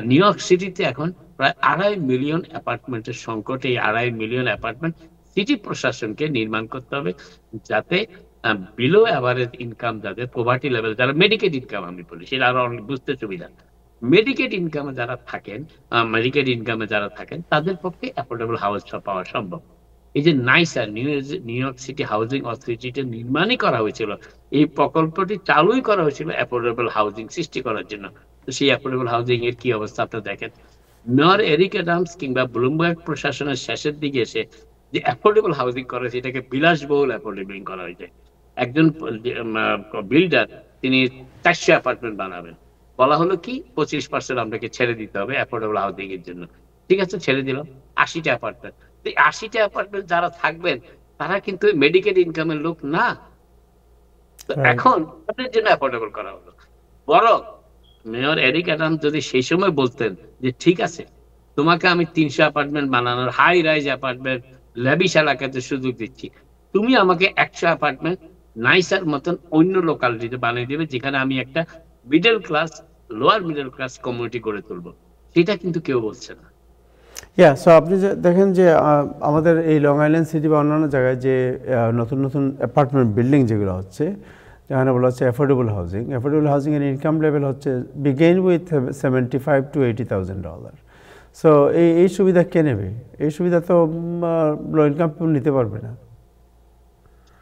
নিউ ইয়র্ক সিটিতে এখন প্রায় 2.5 মিলিয়ন অ্যাপার্টমেন্টের সংকট। এই 2.5 মিলিয়ন অ্যাপার্টমেন্ট সিটি প্রশাসনকে নির্মাণ করতে হবে, যাতে বিলো অ্যাভারেজ ইনকাম, যাদের পভার্টি লেভেল, যারা মেডিকেড ইনকাম আমি বলি, সেটা আরো বুঝতে সুবিধা, মেডিকেড ইনকামে যারা থাকেন তাদের পক্ষে অ্যাফোর্ডেবল হাউস পাওয়া সম্ভব। এই যে নাইসার, নিউ ইয়র্ক সিটি হাউজিং অথরিটিটা নির্মাণই করা হয়েছিল, এই প্রকল্পটি চালুই করা হয়েছিল অ্যাফোর্ডেবল হাউজিং সৃষ্টি করার জন্য। তো সেই অ্যাফোর্ডেবল হাউজিং এর কি অবস্থা আপনারা দেখেন। মেয়র এরিক অ্যাডামস কিংবা ব্লুমবার্গ প্রশাসনের শেষের দিকে এসে যে অ্যাফোর্ডেবল হাউজিং করা হয়েছে, এটাকে বিলাসবহুল অ্যাফোর্ডেবল করা হয়েছে। একজন বিল্ডার, তিনি 400 অ্যাপার্টমেন্ট বানাবেন, বলা হলো কি 25% আপনাকে ছেড়ে দিতে হবে অ্যাফোর্ডেবল হাউজিং এর জন্য। ঠিক আছে, ছেড়ে দিলাম 80টা অ্যাপার্টমেন্ট। 80টা অ্যাপার্টমেন্ট যারা থাকবেন তারা কিন্তু মেডিকেল ইনকামের লোক না। তো এখন তাদের জন্য অ্যাফোর্ডেবল করা হলো। বরং মেয়র এরিক অ্যাডামস যদি সেই সময় বলতেন যে ঠিক আছে, তোমাকে আমি 300 অ্যাপার্টমেন্ট বানানোর, হাই রাইজ অ্যাপার্টমেন্ট ল্যাবিশ এলাকাতে সুযোগ দিচ্ছি, তুমি আমাকে 100 অ্যাপার্টমেন্ট নাইসার মতন অন্য লোকালিটিতে বানিয়ে দেবে, যেখানে আমি একটা middle class, lower middle class community গড়ে তুলবো। সেটা কিন্তু কেউ বলছে না। সো আপনি যে দেখেন যে আমাদের এই লং আইল্যান্ড সিটি বা অন্যান্য জায়গায় যে নতুন নতুন অ্যাপার্টমেন্ট বিল্ডিং যেগুলো হচ্ছে, যেখানে বলা হচ্ছে অ্যাফোর্ডেবল হাউজিংয়ের ইনকাম লেভেল হচ্ছে বিগেইন উইথ $75,000 to $80,000। সো এই সুবিধা কে নেবে? এই সুবিধা তো লো ইনকাম পিপল নিতে পারবে না।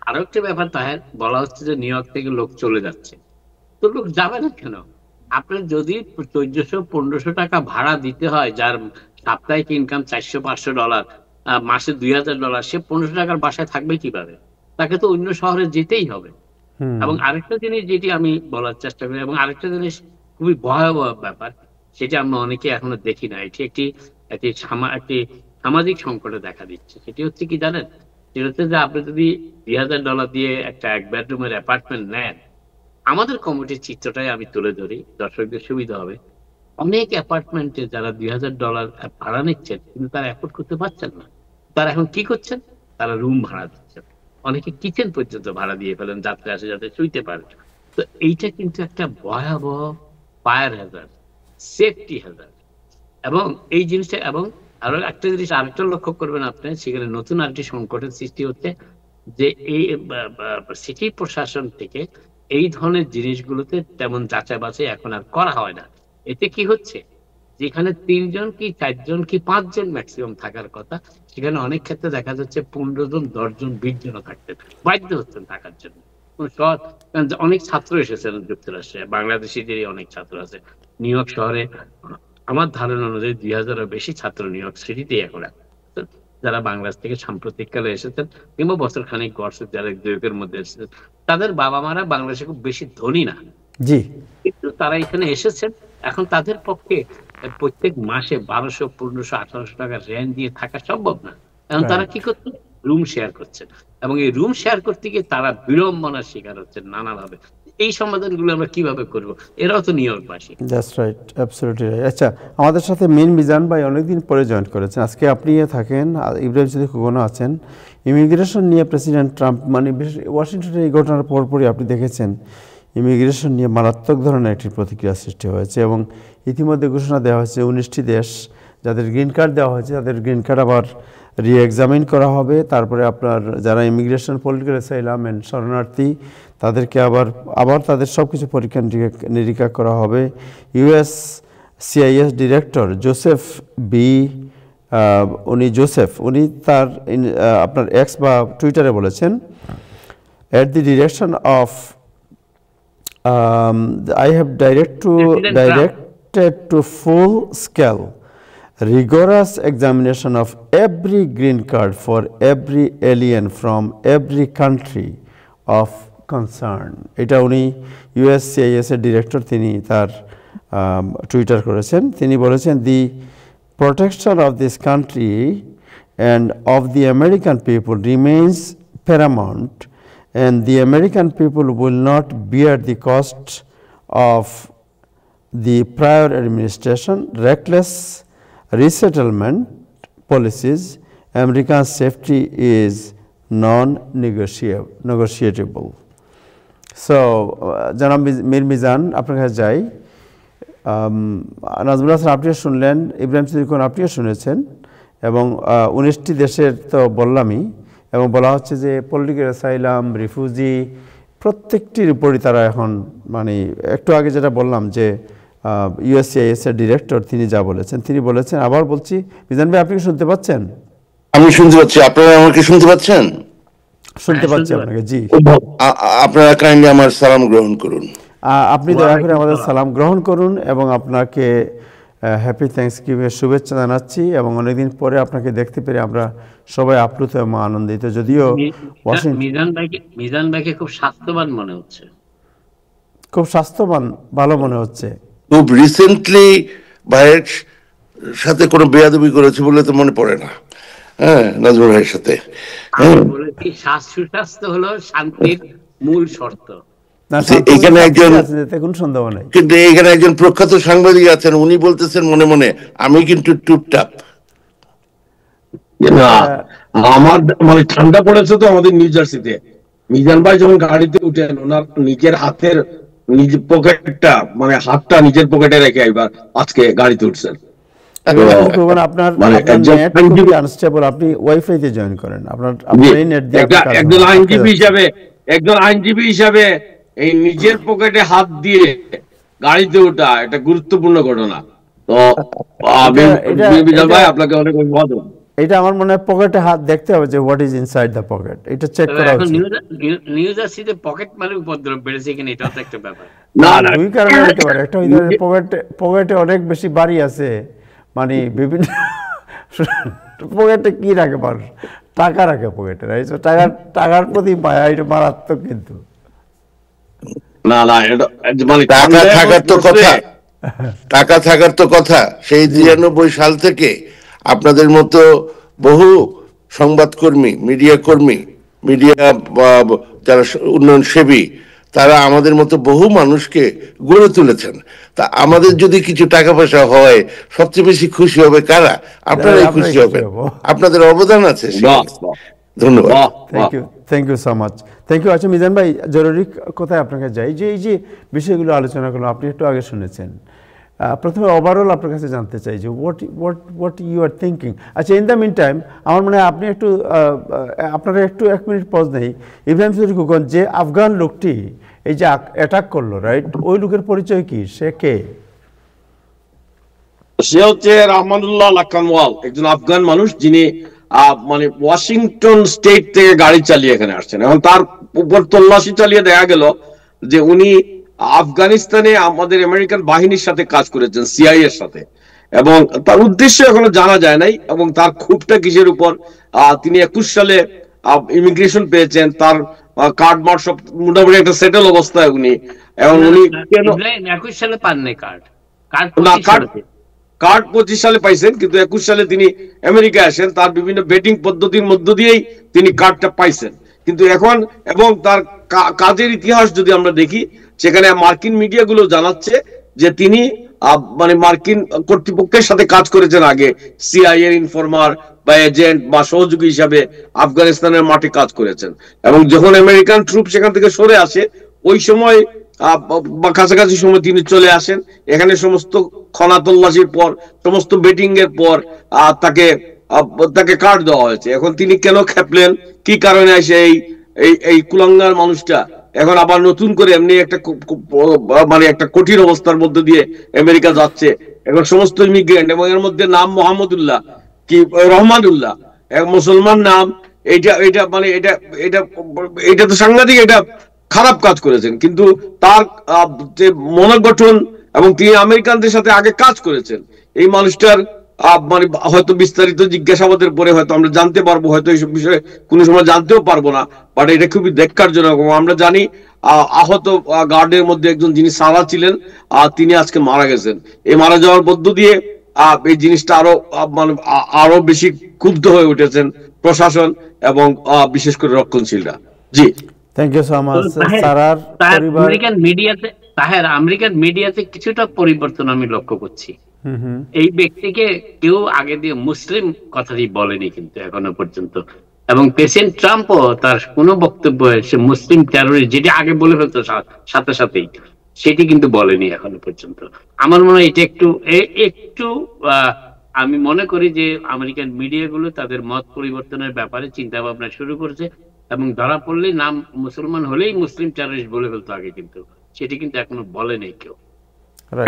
আরো একটা ব্যাপার তাহের, বলা হচ্ছে যে নিউ ইয়র্ক থেকে লোক চলে যাচ্ছে। তো লোক যাবে না কেন? আপনার যদি $1,400-1,500 ভাড়া দিতে হয়, যার সাপ্তাহিক ইনকাম $400-500, মাসে $2,000, সে $1,500 বাসায় থাকবে কিভাবে? তাকে তো অন্য শহরে যেতেই হবে। এবং আরেকটা জিনিস যেটি আমি বলার চেষ্টা করি, এবং আরেকটা জিনিস খুবই ভয়াবহ ব্যাপার, সেটা আমরা অনেকে এখনো দেখি না, এটি একটি একটি সামাজিক সংকটে দেখা দিচ্ছে। সেটি হচ্ছে কি জানেন? সেটা হচ্ছে যে আপনি যদি $2,000 দিয়ে একটা 1 বেডরুমের অ্যাপার্টমেন্ট নেন, আমাদের কমিটির চিত্রটাই আমি তুলে ধরি, দর্শকদের সুবিধা হবে। অনেক অ্যাপার্টমেন্টে যারা $2,000 ভাড়া নিচ্ছেন, কিন্তু তারা অ্যাফোর্ড করতে পারছেন না। তারা এখন কি করছেন? তারা রুম ভাড়া দিচ্ছেন। অনেকে কিচেন পর্যন্ত ভাড়া দিয়ে ফেলেন, যাত্রা আসে যাতে শুইতে পারে। তো এইটা কিন্তু একটা ভয়াবহ ফায়ার হ্যাজার্ড, সেফটি হ্যাজার্ড। এবং এই জিনিসটা, এবং আরো একটা জিনিস আরেকটা লক্ষ্য করবেন আপনি, সেখানে নতুন আরেকটি সংকটের সৃষ্টি হচ্ছে, যে এই সিটি প্রশাসন থেকে এই ধরনের জিনিসগুলোতে তেমন যাচাই বাছাই এখন আর করা হয় না। এতে কি হচ্ছে? যেখানে 3 জন কি 4 জন কি 5 জন ম্যাক্সিমাম থাকার কথা, সেখানে অনেক ক্ষেত্রে দেখা যাচ্ছে 15 জন, 10 জন, 20 জনও থাকতে বাধ্য হচ্ছেন থাকার জন্য। কারণ অনেক ছাত্র এসেছেন যুক্তরাষ্ট্রে, বাংলাদেশিদেরই অনেক ছাত্র আছে নিউ ইয়র্ক শহরে। আমার ধারণা অনুযায়ী 2,000-এর বেশি ছাত্র নিউ ইয়র্ক সিটিতেই এখন আছে, যারা বাংলাদেশ থেকে সাম্প্রতিককালে এসেছেন, কিংবা বছর খানিক গড়ছে, যারা দুয়েকের মধ্যে এসেছেন। তাদের বাবা মারা বাংলাদেশে খুব বেশি ধনী না, জি, কিন্তু তারা এখানে এসেছেন। এখন তাদের পক্ষে প্রত্যেক মাসে 1,200, 1,500, 1,800 টাকা রেন্ট দিয়ে থাকা সম্ভব না। এখন তারা কি করছে? রুম শেয়ার করছেন, এবং এই রুম শেয়ার করতে গিয়ে তারা বিড়ম্বনার শিকার হচ্ছেন নানাভাবে। এই সমাধানগুলো আমরা কিভাবে করব? এরাও তো নিউ ইয়র্কবাসী। That's right, absolutely right. আচ্ছা, আমাদের সাথে মিন মিজান ভাই অনেকদিন পরে জয়েন করেছেন। আজকে আপনি থাকেন, ইব্রাহিম সিদ্দিক খোকনও আছেন। ইমিগ্রেশন নিয়ে প্রেসিডেন্ট ট্রাম্প, মানে ওয়াশিংটনে এই ঘটনার পরপরই আপনি দেখেছেন ইমিগ্রেশন নিয়ে মারাত্মক ধরনের একটি প্রতিক্রিয়া সৃষ্টি হয়েছে, এবং ইতিমধ্যে ঘোষণা দেওয়া হয়েছে 19টি দেশ যাদের গ্রিন কার্ড দেওয়া হয়েছে, তাদের গ্রিন কার্ড আবার রি-এক্সামিন করা হবে। তারপরে আপনার যারা ইমিগ্রেশন, পলিটিক্যাল অ্যাসাইলাম অ্যান্ড শরণার্থী, তাদেরকে আবার তাদের সব কিছু পরীক্ষা নিরীক্ষা করা হবে। USCIS ডিরেক্টর জোসেফ উনি তার আপনার এক্স বা টুইটারে বলেছেন, at the direction of I have directed to full scale rigorous examination of every green card for every alien from every country of concern। এটা উনি USCIS এর ডিরেক্টর, তিনি তার টুইটার করেছেন। তিনি বলেছেন, the protection of this country and of the American people remains paramount, and the American people will not bear the cost of the prior administration reckless resettlement policies. American safety is non-negotiable. So জনাব মীর মিজান, আপনার কাছে যাই। নাজমুল হাসান আপনিও শুনলেন, ইব্রাহিম সিদ্দিক আপনিও শুনেছেন, এবং 19টি দেশের তো বললামই, এবং বলা হচ্ছে যে পলিটিক্যাল অ্যাসাইলাম, রিফিউজি, প্রত্যেকটির উপরই তারা এখন, মানে একটু আগে যেটা বললাম যে USCIS এর ডিরেক্টর তিনি যা বলেছেন, তিনি বলেছেন, আবার বলছি, মিজান ভাই আপনি কি শুনতে পাচ্ছেন? আমি শুনতে পাচ্ছি, আপনারা আমাকে শুনতে পাচ্ছেন? শুনতে পাচ্ছি আপনাকে, জি। আপনারা কাইন্ডলি আমার সালাম গ্রহণ করুন। আপনি দয়া করে আমাদের সালাম গ্রহণ করুন, এবং আপনাকে হ্যাপি থ্যাঙ্কসগিভিংয়ের শুভেচ্ছা জানাচ্ছি, এবং অনেকদিন পরে আপনাকে দেখতে পেরে আমরা সবাই আপ্লুত এবং আনন্দিত। যদিও মিজান ভাইকে খুব স্বাস্থ্যবান মনে হচ্ছে, খুব স্বাস্থ্যবান, ভালো মনে হচ্ছে। খুব রিসেন্টলি ভাইয়ের সাথে কোনো বেয়াদবি করেছে বলে তো মনে পড়ে না। হ্যাঁ, নাজমুল ভাইয়ের সাথে বলেছি সুস্বাস্থ্য হলো শান্তির মূল শর্ত। এখানে একজন, কিন্তু এখানে একজন প্রখ্যাত সাংবাদিক আছেন, উনি বলতেছেন মনে মনে, আমি কিন্তু টুপটাপ। আমার মানে ঠান্ডা পড়েছে তো আমাদের নিউ জার্সিতে, মিজান ভাই যখন গাড়িতে উঠেন ওনার নিজের হাতের নিজের পকেটটা মানে হাতটা নিজের পকেটে রেখে এবার আজকে গাড়িতে উঠছেন। আপনার মানে একজন নেট খুবই আনস্টেবল, আপনি ওয়াইফাই তে জয়েন করেন, আপনার নেট দিয়ে একজন আইনজীবী হিসাবে এই নিজের পকেটে হাত দিয়ে গাড়িতে ওঠা এটা গুরুত্বপূর্ণ ঘটনা। তো মিজান ভাই আপনাকে অনেক অভিনন্দন। এটা আমার মনে হয় পকেটে হাত দেখতে হবে যে what is inside the pocket, এটা চেক করা উচিত। নিউ জার্সিতে পকেট মারে উপদ্রব বেড়েছে কিনা এটাও তো একটা ব্যাপার। না দুই কারণে হতে পারে, একটা হইতে পারে পকেটে অনেক বেশি বাড়ি আছে, মানে বিভিন্ন পকেটে কি রাখে মানুষ, টাকা রাখে পকেটে, টাকার প্রতি মায়া, এটা মারাত্মক। কিন্তু না না মানে টাকা থাকার তো কথা সেই 93 সাল থেকে আপনাদের মতো বহু সংবাদকর্মী, মিডিয়া যারা উন্নয়ন সেবী, তারা আমাদের মতো বহু মানুষকে গড়ে তুলেছেন। তা আমাদের যদি কিছু টাকা পয়সা হয়, সবচেয়ে বেশি খুশি হবে কারা? আপনারাই খুশি হবেন, আপনাদের অবদান আছে। ধন্যবাদ। Thank you so much, thank you. আচ্ছা মিজান ভাই, জরুরি কথায় আপনাকে যাই, যে এই যে বিষয়গুলো আলোচনা করলাম, আপনি একটু আগে শুনেছেন, প্রথমে ওভারঅল আপনার কাছে জানতে চাই যে হোয়াট ইউ আর থিঙ্কিং। আচ্ছা, ইন দ্য মিন টাইম আমার মনে হয় আপনি একটু আপনারা একটু 1 মিনিট পজ নেই। ইব্রাহিম চৌধুরী খোকন, যে আফগান লোকটি এই যে অ্যাটাক করলো, রাইট, ওই লোকের পরিচয় কি, সে কে? সে হচ্ছে রহমানুল্লাহ লাকানওয়াল, একজন আফগান মানুষ, যিনি মানে ওয়াশিংটন স্টেট থেকে গাড়ি চালিয়ে এখানে আসছেন। এখন তার উপর তল্লাশি চালিয়ে দেখা গেল যে উনি আফগানিস্তানে আমাদের আমেরিকান বাহিনীর সাথে কাজ করেছেন, সিআই এর সাথে, এবং তার উদ্দেশ্য এখনো জানা যায় নাই, এবং তার ক্ষোভটা কিসের উপর। তিনি 21 সালে ইমিগ্রেশন পেয়েছেন, তার কার্ড মার্ড সব মোটামুটি একটা সেটেল অবস্থায় উনি। এবং উনি কেন 21 সালে পান নাই কার্ড 25 সালে পাইছেন, কিন্তু 21 সালে তিনি আমেরিকায় আসেন, তার বিভিন্ন বেটিং পদ্ধতির মধ্য দিয়েই তিনি কার্ডটা পাইছেন। কিন্তু এখন এবং তার কাজের ইতিহাস যদি আমরা দেখি, সেখানে মার্কিন মিডিয়াগুলো জানাচ্ছে যে তিনি মানে মার্কিন কর্তৃপক্ষের সাথে কাজ করেছেন আগে, সিআইএ এর ইনফরমার বা এজেন্ট বা সহযোগী হিসাবে আফগানিস্তানের মাঠে কাজ করেছেন। এবং যখন আমেরিকান ট্রুপ সেখান থেকে সরে আসে, ওই সময় বা কাছাকাছি সময় তিনি চলে আসেন এখানে। সমস্ত খনা তল্লাশির পর, সমস্ত বেটিং এর পর তাকে কার্ড দেওয়া হয়েছে। এখন তিনি কেন খেপলেন, কি কারণে এসে এই কুলাঙ্গার মানুষটা এখন আবার নতুন করে এমনি একটা মানে একটা কঠিন অবস্থার মধ্যে দিয়ে আমেরিকা যাচ্ছে। এখন সমস্ত ইমিগ্রেন্ট, এবং এর মধ্যে নাম মোহাম্মদুল্লাহ কি রহমানুল্লাহ, এক মুসলমান নাম। এটা মানে এটা তো সাংঘাতিক, এটা খারাপ কাজ করেছেন। কিন্তু তার যে মনোগঠন, এবং তিনি আমেরিকানদের সাথে আগে কাজ করেছেন, এই মানুষটার মানে হয়তো বিস্তারিত জিজ্ঞাসাবাদের পরে হয়তো আমরা জানতে পারবো, হয়তো এইসব বিষয়ে কোনো সময় জানতেও পারবো না, বাট এটা খুবই ধিক্কারজনক। আমরা জানি আহত গার্ডের মধ্যে একজন যিনি সারা ছিলেন, তিনি আজকে মারা গেছেন। এই মারা যাওয়ার মধ্য দিয়ে এই জিনিসটা আরো বেশি ক্ষুব্ধ হয়ে উঠেছেন প্রশাসন এবং বিশেষ করে রক্ষণশীলরা। জি, থ্যাংক ইউ সো মাচ। সারার পরিবার আমেরিকান মিডিয়াতে কিছুটা পরিবর্তন আমি লক্ষ্য করছি। এই ব্যক্তিকে কেউ আগে দিয়ে মুসলিম কথাটি বলেনি কিন্তু এখনো পর্যন্ত, এবং প্রেসিডেন্ট ট্রাম্পও তার কোনো বক্তব্য সে মুসলিম টেররিস্ট যেটি আগে বলে ফেলতো সাথে সাথেই, সেটি কিন্তু বলেনি এখনো পর্যন্ত। আমার মনে হয় এটা একটু আমি মনে করি যে আমেরিকান মিডিয়াগুলো তাদের মত পরিবর্তনের ব্যাপারে চিন্তা ভাবনা শুরু করেছে, এবং ধরা পড়লেই নাম মুসলমান হলেই মুসলিম টেররিস্ট বলে ফেলতো আগে, কিন্তু সেটি কিন্তু এখনো বলে নেই কেউ।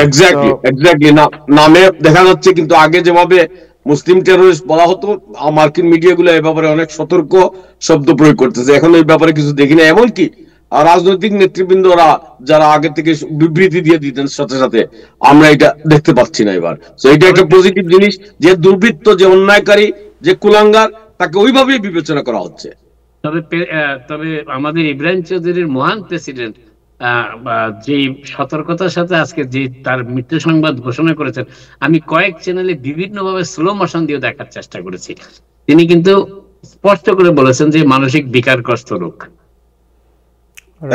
এক্স্যাক্টলি নামে দেখা যাচ্ছে, কিন্তু আগে যেভাবে মুসলিম টেররিস্ট বলা হতো, মার্কিন মিডিয়াগুলো এই ব্যাপারে অনেক সতর্ক শব্দ প্রয়োগ করতেছে। এখন এই ব্যাপারে কিছু দেখি না। এমনকি রাজনৈতিক নেতৃবৃন্দরা যারা আগে থেকে বিবৃতি দিয়ে দিতেন, সাথে সাথে আমরা এটা দেখতে পাচ্ছি না এবার। তো এটা একটা পজিটিভ জিনিস, যে দুর্বৃত্ত, যে অন্যায়কারী, যে কুলাঙ্গার, তাকে ওইভাবেই বিবেচনা করা হচ্ছে। তবে আমাদের ইব্রাহিম চৌধুরীর মহান প্রেসিডেন্ট যে সতর্কতার সাথে আজকে যে তার মৃত্যু সংবাদ ঘোষণা করেছেন, আমি কয়েক চ্যানেলে বিভিন্ন ভাবে স্লো মোশন দিয়ে দেখার চেষ্টা করেছি। তিনি কিন্তু স্পষ্ট করে বলেছেন যে মানসিক বিকারগ্রস্ত রোগ।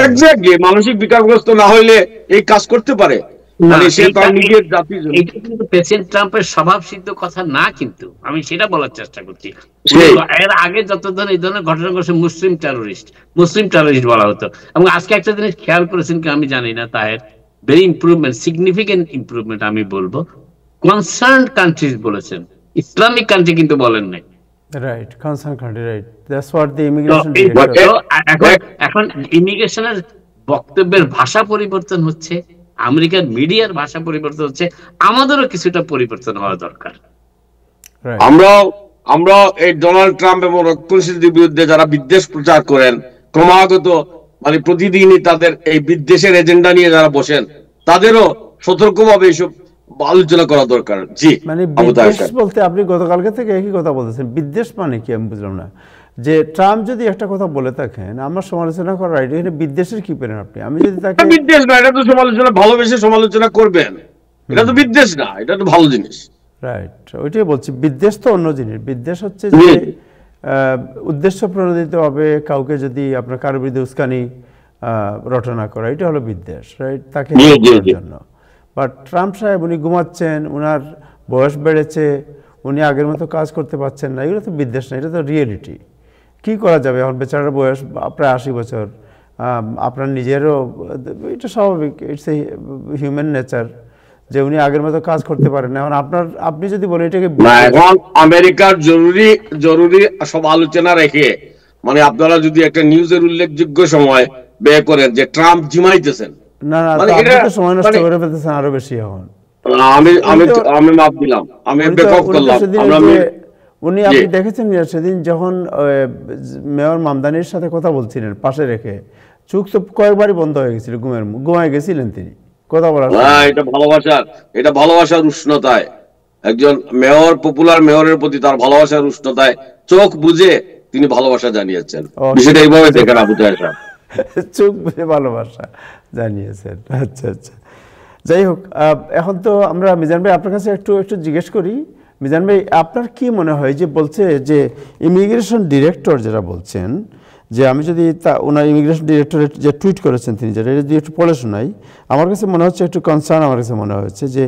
এক্স্যাক্টলি, মানসিক বিকারগ্রস্ত না হইলে এই কাজ করতে পারে। মানে সে তার নিজের জাতির জন্য। এটা কিন্তু প্রেসিডেন্ট ট্রাম্পের স্বভাব সিদ্ধ কথা না, কিন্তু আমি সেটা বলার চেষ্টা করছি। এর আগে যত ধরনের এই ধরনের ঘটনা ঘটছে মুসলিম টেররিস্ট বলা হতো। এবং আজকে একটা জিনিস খেয়াল করেছেন কি আমি জানি না, Taher, very improvement, significant improvement আমি বলবো, কনসার্ন কান্ট্রিজ বলেছেন, ইসলামিক কান্ট্রি কিন্তু বলেন নাই। Right, concern country, right, that's what the immigration director. এখন ইমিগ্রেশনের বক্তব্যের ভাষা পরিবর্তন হচ্ছে, আমেরিকার মিডিয়ার ভাষা পরিবর্তন হচ্ছে, আমাদেরও কিছুটা পরিবর্তন হওয়া দরকার। আমরা এই ডোনাল্ড ট্রাম্প এবং রক্ষণশীলদের বিরুদ্ধে যারা বিদ্বেষ প্রচার করেন ক্রমাগত, মানে প্রতিদিনই তাদের এই বিদ্বেষের এজেন্ডা নিয়ে যারা বসেন, তাদেরও সতর্কভাবে এইসব আলোচনা করা দরকার। জি, মানে বিদ্বেষ বলতে আপনি গতকালকে থেকে একই কথা বলতেছেন, বিদ্বেষ মানে কি আমি বুঝলাম না। যে ট্রাম্প যদি একটা কথা বলে থাকেন আমার সমালোচনা করা রাইট, এখানে বিদ্বেষের কি পেলেন আপনি? আমি যদি তাকে বিদ্বেষ না, এটা তো সমালোচনা, ভালোবেসে সমালোচনা করবেন, এটা তো বিদ্বেষ না, এটা তো ভালো জিনিস। রাইট, ওইটাই বলছি, বিদ্বেষ তো অন্য জিনিস। বিদ্বেষ হচ্ছে যে উদ্দেশ্য প্রণোদিতভাবে কাউকে যদি আপনার কারোর বিরুদ্ধে উস্কানি রটনা করা, এটা হলো বিদ্বেষ, রাইট, তাকে জন্য। বাট ট্রাম্প সাহেব উনি ঘুমাচ্ছেন, ওনার বয়স বেড়েছে, উনি আগের মতো কাজ করতে পারছেন না, এগুলো তো বিদ্বেষ না, এটা তো রিয়েলিটি। কি করা যাবে, এখন বেচারার বয়স প্রায় 80 বছর, আপনার নিজেরও এটা স্বাভাবিক, ইটস এ হিউম্যান নেচার যে উনি আগের মতো কাজ করতে পারেন না। এখন আপনি যদি বলেন এটাকে, এখন আমেরিকার জরুরি সব আলোচনা রেখে, মানে আপনারা যদি একটা নিউজের উল্লেখযোগ্য সময় ব্যয় করেন যে ট্রাম্প জিমাইতেছেন, না না, আপনি তো সময় নষ্ট করে ফেলতেছেন আরো বেশি। এখন আমি মাপ দিলাম, আমি বেকআপ করলাম। উনি আপনি দেখেছেন সেদিন যখন মেয়র মামদানির সাথে কথা বলছিলেন পাশে রেখে, চোখ তো কয়েকবারই বন্ধ হয়ে গেছিল, ঘুমায় গেছিলেন তিনি কথা বলার। এটা ভালোবাসার উষ্ণতায়, একজন মেয়র, পপুলার মেয়রের প্রতি তার ভালোবাসার উষ্ণতায় চোখ বুঝে তিনি ভালোবাসা জানিয়েছেন। বিষয়টা এইভাবে দেখেন আবু তাহের সাহেব, চোখ বুঝে ভালোবাসা জানিয়েছেন। আচ্ছা আচ্ছা, যাই হোক, এখন তো আমরা মিজান ভাই আপনার কাছে একটু জিজ্ঞেস করি। মিজান ভাই, আপনার কি মনে হয় যে বলছে যে ইমিগ্রেশন ডিরেক্টর যারা বলছেন, যে আমি যদি ওনার ইমিগ্রেশন ডিরেক্টরেট যে টুইট করেছেন তিনি, যেটা যদি একটু পড়ে শোনাই, আমার কাছে মনে হচ্ছে একটু কনসার্ন, আমার কাছে মনে হচ্ছে যে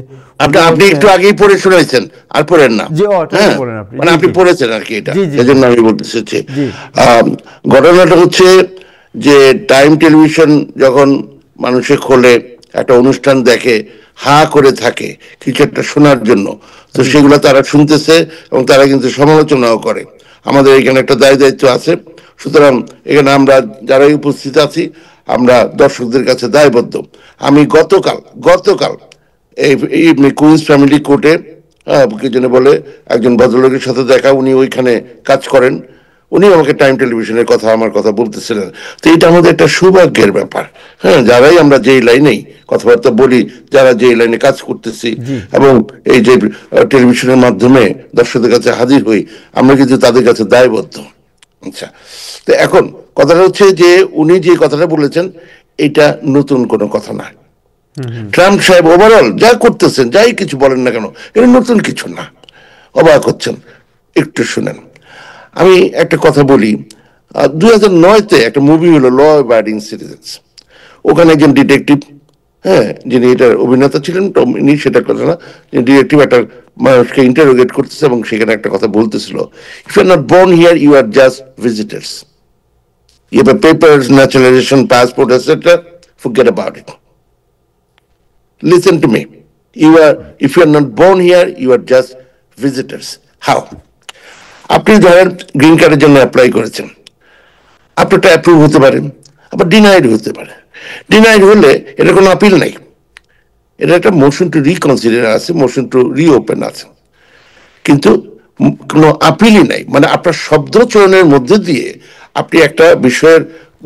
আপনি একটু আগেই পড়ে শোনাইছেন আর পড়েন না, জি বলেন আপনি, মানে আপনি পড়েছেন আর কি, এটা এজন্য আমি বলতে চাচ্ছি। ঘটনাটা হচ্ছে যে টাইম টেলিভিশন যখন মানুষে খোলে, একটা অনুষ্ঠান দেখে, হা করে থাকে কিছু একটা শোনার জন্য, তো সেগুলো তারা শুনতেছে এবং তারা কিন্তু সমালোচনাও করে। আমাদের এখানে একটা দায়িত্ব আছে, সুতরাং এখানে আমরা যারাই উপস্থিত আছি আমরা দর্শকদের কাছে দায়বদ্ধ। আমি গতকাল এই কুইন্স ফ্যামিলি কোর্টে কি যেন বলে একজন ভদ্রলোকের সাথে দেখা, উনি ওইখানে কাজ করেন, উনি আমাকে টাইম টেলিভিশনের কথা আমার কথা বলতেছিলেন। তো এটা আমাদের একটা সৌভাগ্যের ব্যাপার, হ্যাঁ, যারাই আমরা যেই লাইনেই কথাবার্তা বলি, যারা যেই লাইনে কাজ করতেছি এবং এই যে টেলিভিশনের মাধ্যমে দর্শকদের কাছে হাজির হই, আমরা কিন্তু তাদের কাছে দায়বদ্ধ। আচ্ছা, তো এখন কথাটা হচ্ছে যে উনি যে কথাটা বলেছেন এটা নতুন কোনো কথা না। ট্রাম্প সাহেব ওভারঅল যা করতেছেন, যাই কিছু বলেন না কেন, এটা নতুন কিছু না। অবাক হচ্ছেন, একটু শুনেন। আমি একটা কথা বলি, 2009-তে একটা মুভি হলো ল অ্যাবাইডিং সিটিজেন্স। ওখানে একজন ডিটেকটিভ, হ্যাঁ, যিনি এটার অভিনেতা ছিলেন, উনি সেটা কথা না, ডিটেকটিভ একটা মানুষকে ইন্টারোগেট করতেছে এবং সেখানে একটা কথা বলতেছিল, if you are not born here you are just visitors, you have papers, naturalization, passport, etc., forget about it. Listen to me, if you are not born here you are just visitors. How? আপনি ধরেন green কার্ডের জন্য apply করেছেন, আপনারটা approve হতে পারে, আবার denied হতে পারে। ডিনাইড হলে এটা কোনো আপিল নাই, এটা একটা মোশন টু রিকনসিডার আছে, মোশন টু রিওপেন আছে, কিন্তু কোনো আপিলই নাই। মানে আপনার শব্দ চয়নের মধ্যে দিয়ে আপনি একটা বিষয়ের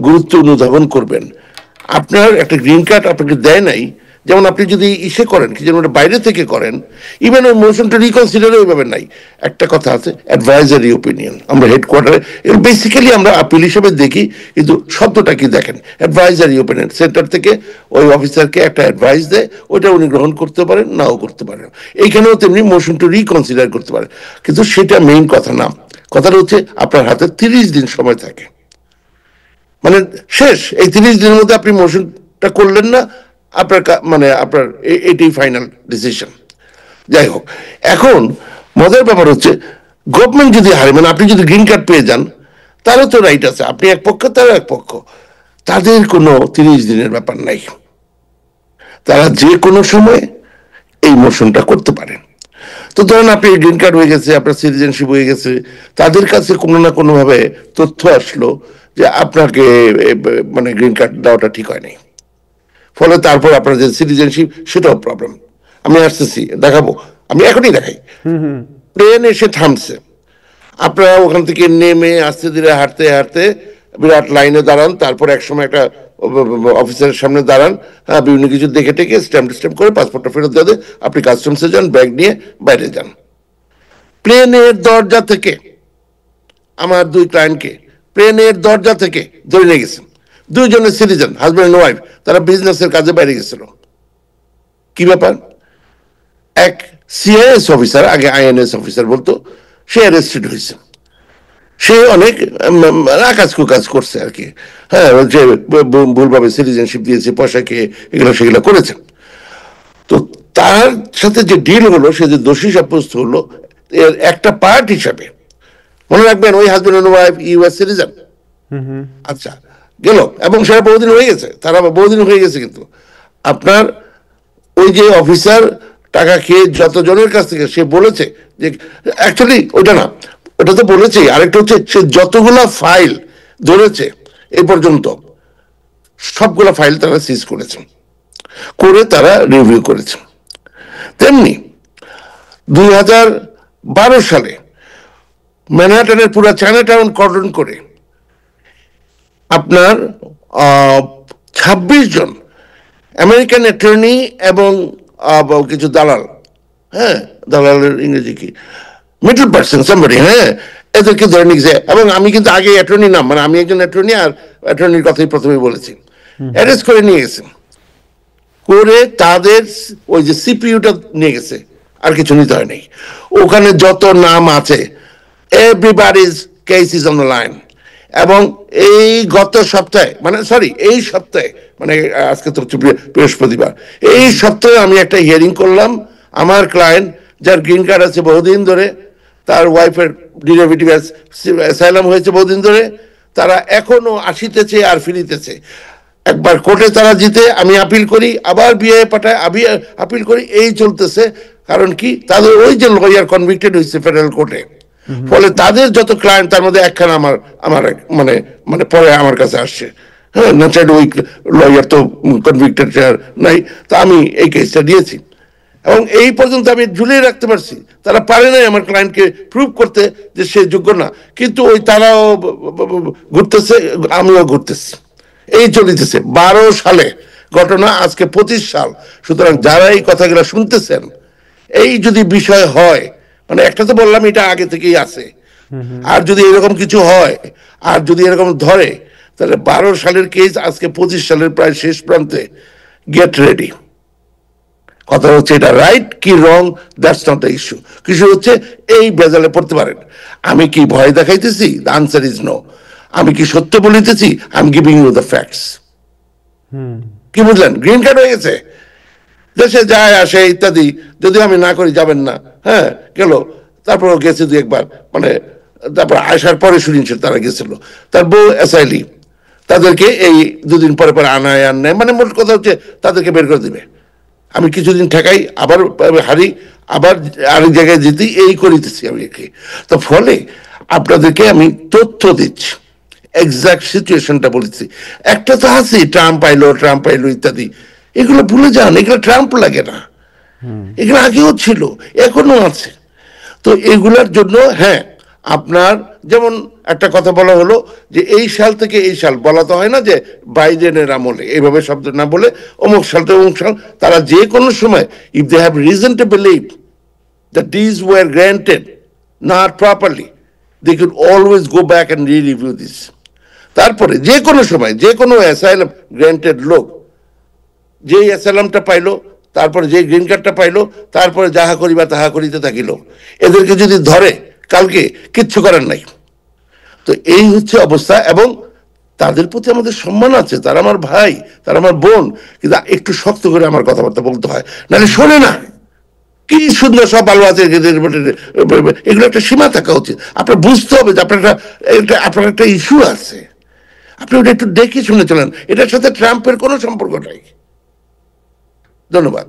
গুরুত্ব অনুধাবন করবেন। আপনার একটা গ্রিন কার্ড আপনাকে দেয় নাই, যেমন আপনি যদি ইসে করেন কি যেন বাইরে থেকে করেন, ইভেন ওই মোশনটা রিকনসিডার ওইভাবে নাই। একটা কথা আছে অ্যাডভাইজারি ওপিনিয়ন, আমরা হেডকোয়ার্টারে এগুলো বেসিক্যালি আমরা আপিল হিসেবে দেখি, কিন্তু শব্দটা কি দেখেন, অ্যাডভাইজারি ওপিনিয়ন, সেন্টার থেকে ওই অফিসারকে একটা অ্যাডভাইস দেয়, ওইটা উনি গ্রহণ করতে পারেন, নাও করতে পারেন। এইখানেও তেমনি মোশন টু রিকনসিডার করতে পারেন, কিন্তু সেটা মেইন কথা না। কথাটা হচ্ছে আপনার হাতে 30 দিন সময় থাকে, মানে শেষ, এই 30 দিনের মধ্যে আপনি মোশনটা করলেন না, আপনার মানে আপনার এটাই ফাইনাল ডিসিশন। যাই হোক, এখন মজার ব্যাপার হচ্ছে গভর্নমেন্ট যদি হারে, মানে আপনি যদি গ্রিন কার্ড পেয়ে যান, তারও তো রাইট আছে, আপনি এক পক্ষ তারও এক পক্ষ, তাদের কোনো 30 দিনের ব্যাপার নাই, তারা যে কোনো সময় এই মোশনটা করতে পারেন। তো ধরেন আপনি গ্রিন কার্ড হয়ে গেছে, আপনার সিটিজেনশিপ হয়ে গেছে, তাদের কাছে কোনো না কোনো ভাবে তথ্য আসলো যে আপনাকে মানে গ্রিন কার্ড দেওয়াটা ঠিক হয় নাই, ফলে তারপর আপনার যে সিটিজেনশিপ সেটাও প্রবলেম। আমি আসতেছি, দেখাবো, আমি এখনই দেখাই। প্লেন এসে থামছে, আপনারা ওখান থেকে নেমে আস্তে ধীরে হাঁটতে হাঁটতে বিরাট লাইনে দাঁড়ান, তারপর একসময় একটা অফিসারের সামনে দাঁড়ান, হ্যাঁ, বিভিন্ন কিছু দেখে টেকে স্ট্যাম্প করে পাসপোর্টটা ফেরত দিয়ে দেয়, আপনি কাস্টমসে যান, ব্যাগ নিয়ে বাইরে যান। প্লেনের দরজা থেকে আমার 2 ক্লায়েন্টকে প্লেনের দরজা থেকে ধরে নিয়ে গেছেন, 2 জনের সিটিজেন, হাজব্যান্ড এন্ড ওয়াইফ, তারা বিজনেসের কাজে বাইরে গেছিল। কি ব্যাপার? এক সিআইএস অফিসার, আগে আইএনএস অফিসার বলতো, সে অ্যারেস্টেড হয়েছে। সে অনেক আকাজ কুকাজ করছে আর কি, হ্যাঁ, যে ভুলভাবে সিটিজেনশিপ দিয়েছে, পয়সা খেয়ে এগুলো সেগুলো করেছে। তো তার সাথে যে ডিল হলো, সে যে দোষী সাব্যস্ত হলো, এর একটা পার্ট হিসাবে মনে রাখবেন ওই husband and wife US citizen. আচ্ছা, গেল, এবং সেটা বহুদিন হয়ে গেছে, তারা বহুদিন হয়ে গেছে, কিন্তু আপনার ওই যে অফিসার টাকা খেয়ে যতজনের কাছ থেকে সে বলেছে যে, অ্যাকচুয়ালি ওইটা না, ওটা তো বলেছে, আরেকটা হচ্ছে সে যতগুলা ফাইল ধরেছে এই পর্যন্ত সবগুলা ফাইল তারা সিজ করেছে, করে তারা রিভিউ করেছে। তেমনি 2012 সালে ম্যানহাটনের পুরো চায়নাটাউন কর্ডন করে আপনার 26 জন আমেরিকান অ্যাটর্নি এবং কিছু দালাল, হ্যাঁ, দালালের ইংরেজি কি, মিডল পার্সন সামবডি, হ্যাঁ, এদেরকে ধরে নিয়েছে। এবং আমি কিন্তু আগে অ্যাটর্নি নাম, মানে আমি একজন অ্যাটর্নি, আর অ্যাটর্নির কথাই প্রথমে বলেছি, অ্যারেস্ট করে নিয়ে গেছে, করে তাদের ওই যে সিপিইউটা নিয়ে গেছে, আর কিছু নিতে হয় নাই। ওখানে যত নাম আছে, everybody's case is on the line. এবং এই গত সপ্তাহে, মানে সরি এই সপ্তাহে, মানে আজকে তো হচ্ছে বৃহস্পতিবার, এই সপ্তাহে আমি একটা হিয়ারিং করলাম। আমার ক্লায়েন্ট যার গ্রিন কার্ড আছে বহুদিন ধরে, তার ওয়াইফের ডিরাইভেটিভ অ্যাসাইলাম হয়েছে বহুদিন ধরে, তারা এখনো আসিতেছে আর ফিরিতেছে। একবার কোর্টে তারা জিতে, আমি আপিল করি, আবার বিয়ে পাঠায়, আপিল করি, এই চলতেছে। কারণ কি, তাদের ওই যে লয়ার কনভিক্টেড হয়েছে ফেডারেল কোর্টে, ফলে তাদের যত ক্লায়েন্ট তার মধ্যে একখানা আমার মানে মানে পরে আমার কাছে আসছে, হ্যাঁ, না চাইলে ওই লয়ার তো কনভিক্টেড নাই, তা আমি এই কেসটা দিয়েছি এবং এই পর্যন্ত আমি ঝুলিয়ে রাখতে পারছি। তারা পারে নাই আমার ক্লায়েন্টকে প্রুভ করতে যে সে যোগ্য না, কিন্তু ওই তারাও ঘুরতেছে, আমিও ঘুরতেছি, এই চলিতেছে। 12 সালে ঘটনা, আজকে 25 সাল। সুতরাং যারা এই কথাগুলো শুনতেছেন, এই যদি বিষয় হয়, মানে একটা তো বললাম এটা আগে থেকেই আছে, আর যদি এরকম কিছু হয়, আর যদি এরকম ধরে, তাহলে 12 সালের কেস আজকে 25 সালের প্রায় শেষ প্রান্তে। Get ready. কথা হচ্ছে এটা রাইট কি রং, দ্যাটস নট দ্য ইস্যু। কিছু হচ্ছে এই বেজালে পড়তে পারেন। আমি কি ভয় দেখাইতেছি? The answer is no. আমি কি সত্য বলিতেছি? I am giving you the facts. কি বুঝলেন? গ্রিন কার্ড হয়ে গেছে, দেশে যায় আসে ইত্যাদি, যদি আমি না করি যাবেন না, হ্যাঁ, গেল, তারপর গেছে 2-1 বার, মানে তারপর আসার পরে শুনিয়েছে তারা গেছিল, তার বউ অ্যাসাইলি, তাদেরকে এই 2 দিন পরে পরে আনায় আর নেয়, মানে মোট কথা হচ্ছে তাদেরকে বের করে দিবে। আমি কিছুদিন ঠেকাই, আবার হারি, আবার আরেক জায়গায় যেতে, এই করিতেছি আমি একে। তো ফলে আপনাদেরকে আমি তথ্য দিচ্ছি, এক্সাক্ট সিচুয়েশনটা বলেছি। একটা তো আছে ট্রাম্প আইলো ইত্যাদি, এগুলো ভুলে যান, এগুলো ট্রাম্প লাগে না, এগুলো আগেও ছিল, এখনো আছে। তো এগুলার জন্য হ্যাঁ, আপনার যেমন একটা কথা বলা হলো যে এই সাল থেকে এই সাল, বলা তো হয় না যে বাইডেনের আমলে, এইভাবে শব্দ না বলে অমুক সাল থেকে অমুক সাল, তারা যে কোনো সময়, if they have reason to believe that these were granted not properly, they could always go back and re-review this. তারপরে যে কোনো সময় যে কোনো অ্যাসাইলাম গ্র্যান্টেড লোক, যে অ্যাসাইলামটা পাইলো, তারপরে যে গ্রিন কার্ডটা পাইলো, তারপরে যাহা করিবা তাহা করিতে থাকিল, এদেরকে যদি ধরে কালকে কিচ্ছু করার নাই। তো এই হচ্ছে অবস্থা। এবং তাদের প্রতি আমাদের সম্মান আছে, তারা আমার ভাই, তারা আমার বোন, কিন্তু একটু শক্ত করে আমার কথাবার্তা বলতে হয়, নাহলে শোনে না। কি সুন্দর সব ভালো আছে, এগুলো একটা সীমা থাকা উচিত। আপনার বুঝতে হবে যে আপনার একটা ইস্যু আছে, আপনি ওটা একটু দেখে শুনে চলেন। এটার সাথে ট্রাম্পের কোনো সম্পর্ক নাই। ধন্যবাদ।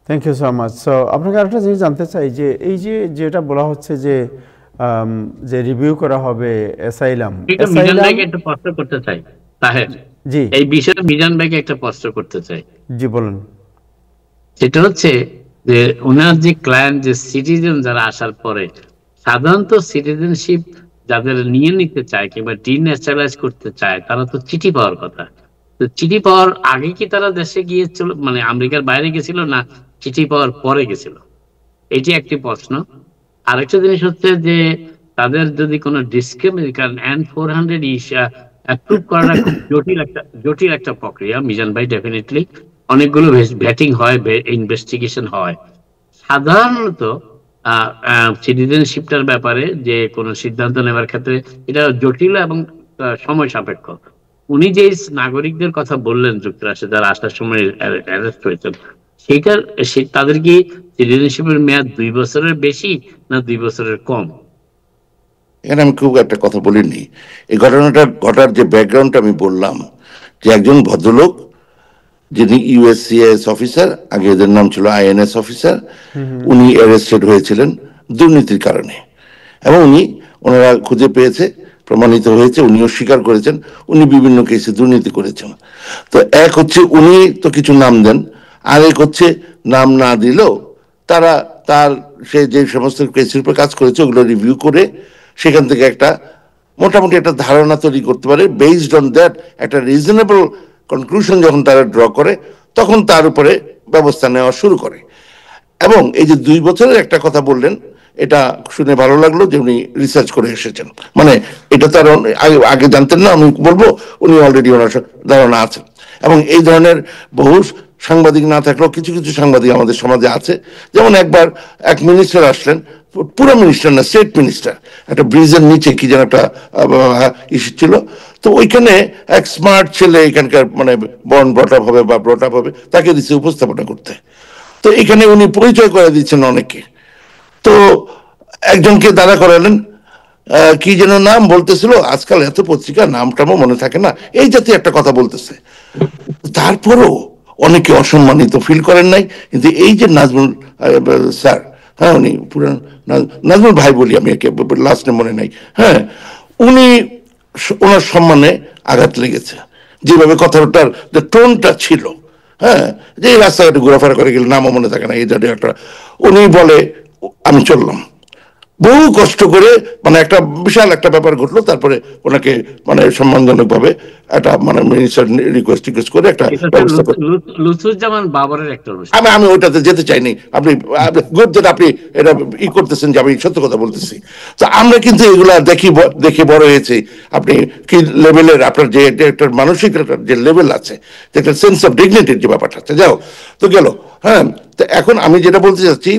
Thank you so much. So আপনাকে আরেকটা জিনিস জানতে চাই যে এই যে যেটা বলা হচ্ছে যে রিভিউ করা হবে অ্যাসাইলাম, মিজান ভাইকে একটা প্রশ্ন করতে চাই তাহের, জি এই বিষয়ে মিজান ভাইকে একটা প্রশ্ন করতে চাই। জি বলুন। সেটা হচ্ছে যে ওনার যে ক্লায়েন্ট, যে সিটিজেন যারা আসার পরে সাধারণত সিটিজেনশিপ যাদের নিয়ে নিতে চায় কিংবা ডিন্যাচারালাইজ করতে চায়, তারা তো চিঠি পাওয়ার কথা। তো চিঠি পাওয়ার আগে কি তারা দেশে গিয়েছিল, মানে আমেরিকার বাইরে গেছিল, না চিঠি পাওয়ার পরে গেছিল? এটি একটি প্রশ্ন। আরেকটা জিনিস হচ্ছে যে তাদের যদি কোনো ডিসক্রিমিনেশন, কারণ N-400 অ্যাপ্রুভ করাটা খুব জটিল একটা প্রক্রিয়া মিজান ভাই। ডেফিনেটলি অনেকগুলো ভেটিং হয়, ইনভেস্টিগেশন হয়। সাধারণত সিটিজেনশিপটার ব্যাপারে যে কোনো সিদ্ধান্ত নেওয়ার ক্ষেত্রে এটা জটিল এবং সময় সাপেক্ষ। উনি যে নাগরিকদের কথা বললেন যুক্তরাষ্ট্রে যারা আসার সময় অ্যারেস্ট হয়েছেন, তাদের কি সিটিজেনশিপের মেয়াদ 2 বছরের বেশি না 2 বছরের কম? এখানে আমি খুব একটা কথা বলিনি। এই ঘটনাটা ঘটার যে ব্যাকগ্রাউন্ডটা আমি বললাম, যে একজন ভদ্রলোক যিনি ইউএসসিআইএস অফিসার, আগে এদের নাম ছিল আইএনএস অফিসার, উনি অ্যারেস্টেড হয়েছিলেন দুর্নীতির কারণে, এবং ওনারা খুঁজে পেয়েছে, প্রমাণিত হয়েছে, উনিও স্বীকার করেছেন উনি বিভিন্ন কেসে দুর্নীতি করেছেন। তো এক হচ্ছে উনি তো কিছু নাম দেন, আর এক হচ্ছে নাম না দিলেও তারা সে যে সমস্ত কেসের উপর কাজ করেছে ওগুলো রিভিউ করে সেখান থেকে একটা মোটামুটি একটা ধারণা তৈরি করতে পারে। বেসড অন দ্যাট একটা রিজনেবল কনক্লুশন যখন তারা ড্র করে, তখন তার উপরে ব্যবস্থা নেওয়া শুরু করে। এবং এই যে 2 বছরের একটা কথা বললেন, এটা শুনে ভালো লাগলো যে উনি রিসার্চ করে এসেছেন, মানে এটা তার আগে জানতেন না। আমি বলবো উনি অলরেডি ওনার ধারণা আছে। এবং এই ধরনের বহু সাংবাদিক না থাকলেও কিছু কিছু সাংবাদিক আমাদের সমাজে আছে। যেমন একবার এক মিনিস্টার আসলেন, পুরো মিনিস্টার না, স্টেট মিনিস্টার, একটা ব্রিজের নিচে কি যেন একটা ইস্যু ছিল। তো ওইখানে এক স্মার্ট ছেলে, এখানকার মানে বর্ন ব্রট আপ হবে, তাকে দিচ্ছে উপস্থাপনা করতে। তো এখানে উনি পরিচয় করে দিচ্ছেন অনেকে। তো একজনকে দাঁড়া করালেন, কি যেন নাম বলতেছিল, আজকাল এত পত্রিকা নামটামও মনে থাকে না, এই জাতীয় একটা কথা বলতেছে। তারপরও অনেকে অসম্মানিত ফিল করেন নাই। কিন্তু এই যে নাজমুল স্যার, হ্যাঁ উনি পুরান নাজমুল ভাই বলি আমি, একে লাস্ট নেম মনে নাই, হ্যাঁ, ওনার সম্মানে আঘাত লেগেছে যেভাবে কথাটার যে টোনটা ছিল। হ্যাঁ, যে রাস্তাঘাটে ঘোরাফেরা করে গেলে নামও মনে থাকে না, এই জাতীয় একটা। উনি বলে আমি চললাম, বহু কষ্ট করে, মানে একটা বিশাল একটা ব্যাপার ঘটলো, তারপরে ওনাকে মানে সম্মানজনক ভাবে একটা মানে মিনিস্টার রিকোয়েস্ট করে একটা ব্যবস্থা করে। লুৎফুজ্জামান বাবরের একটা অনুষ্ঠান, আমি ওইটাতে যেতে চাইনি। আপনি গুড যেটা আপনি এটা করতেছেন যে আমি সত্য কথা বলতেছি। তো আমরা কিন্তু এগুলা দেখে বড় হয়েছি। আপনি কি লেভেলের আপনার যে একটা মানসিক যে লেভেল আছে, যে একটা সেন্স অফ ডিগনিটির যে ব্যাপারটা আছে, যাও তো গেল। হ্যাঁ, তো এখন আমি যেটা বলতে চাচ্ছি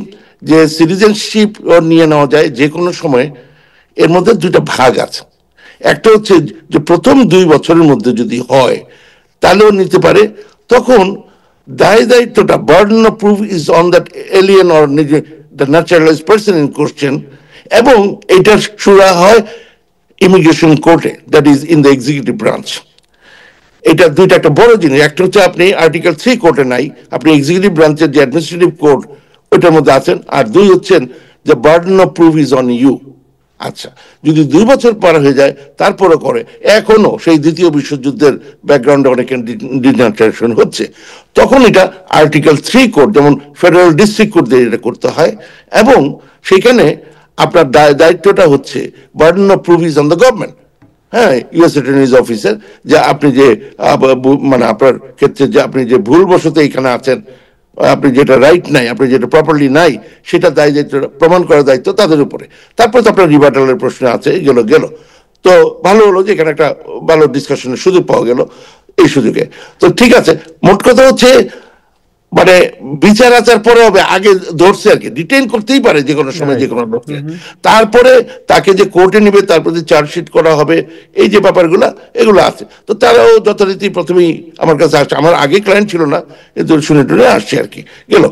যে সিটিজেনশিপ নিয়ে নেওয়া যায় যে কোনো সময়। এর মধ্যে 2টা ভাগ আছে। একটা হচ্ছে যে প্রথম 2 বছরের মধ্যে যদি হয় তাহলেও নিতে পারে, তখন দায়িত্বটা burden of proof is on that alien or the naturalised person in question, এবং এটা শুরু হয় ইমিগ্রেশন কোর্টে, that is in the executive branch. এটা 2টা একটা বড় জিনিস। একটা হচ্ছে আপনি আর্টিকেল 3 কোর্টে নাই, আপনি এক্সিকিউটিভ ব্রাঞ্চের যে অ্যাডমিনিস্ট্রেটিভ কোর্ট ওইটার মধ্যে আছেন। আর 2 হচ্ছেন যে burden of proof is on you. আচ্ছা, যদি 2 বছর পার হয়ে যায় তারপরে করে, এখনো সেই দ্বিতীয় বিশ্বযুদ্ধের ব্যাকগ্রাউন্ডে অনেক ডিনারেশন হচ্ছে, তখন এটা আর্টিকেল 3 কোর্ট, যেমন ফেডারেল ডিস্ট্রিক্ট কোর্ট দিয়ে এটা করতে হয়। এবং সেখানে আপনার দায়িত্বটা হচ্ছে burden of proof is on the government. হ্যাঁ, ইউএস অ্যাটর্নিজ অফিসের, যে আপনি যে মানে আপনার ক্ষেত্রে যে আপনি যে ভুলবশত এখানে আছেন, আপনি যেটা রাইট নাই, আপনি যেটা প্রপারলি নাই, সেটা দায়িত্ব প্রমাণ করার দায়িত্ব তাদের উপরে। তারপরে তো আপনার রিভার্টালের প্রশ্ন আছে, গেল। তো ভালো হলো যে এখানে একটা ভালো ডিসকাশনের সুযোগ পাওয়া গেল এই সুযোগে। তো ঠিক আছে, মোট কথা হচ্ছে মানে বিচার আচার পরে হবে, আগে ধরছে আর কি, ডিটেইন করতেই পারে যে কোনো সময় যে কোনো লোককে, তারপরে তাকে যে কোর্টে নিবে, তারপরে চার্জশিট করা হবে, এই যে ব্যাপারগুলো এগুলো আছে। তো তারাও যথারীতি প্রথমেই আমার কাছে আসছে, আমার আগে ক্লায়েন্ট ছিল না, কিন্তু শুনে টুনে আসছে আর কি, গেল।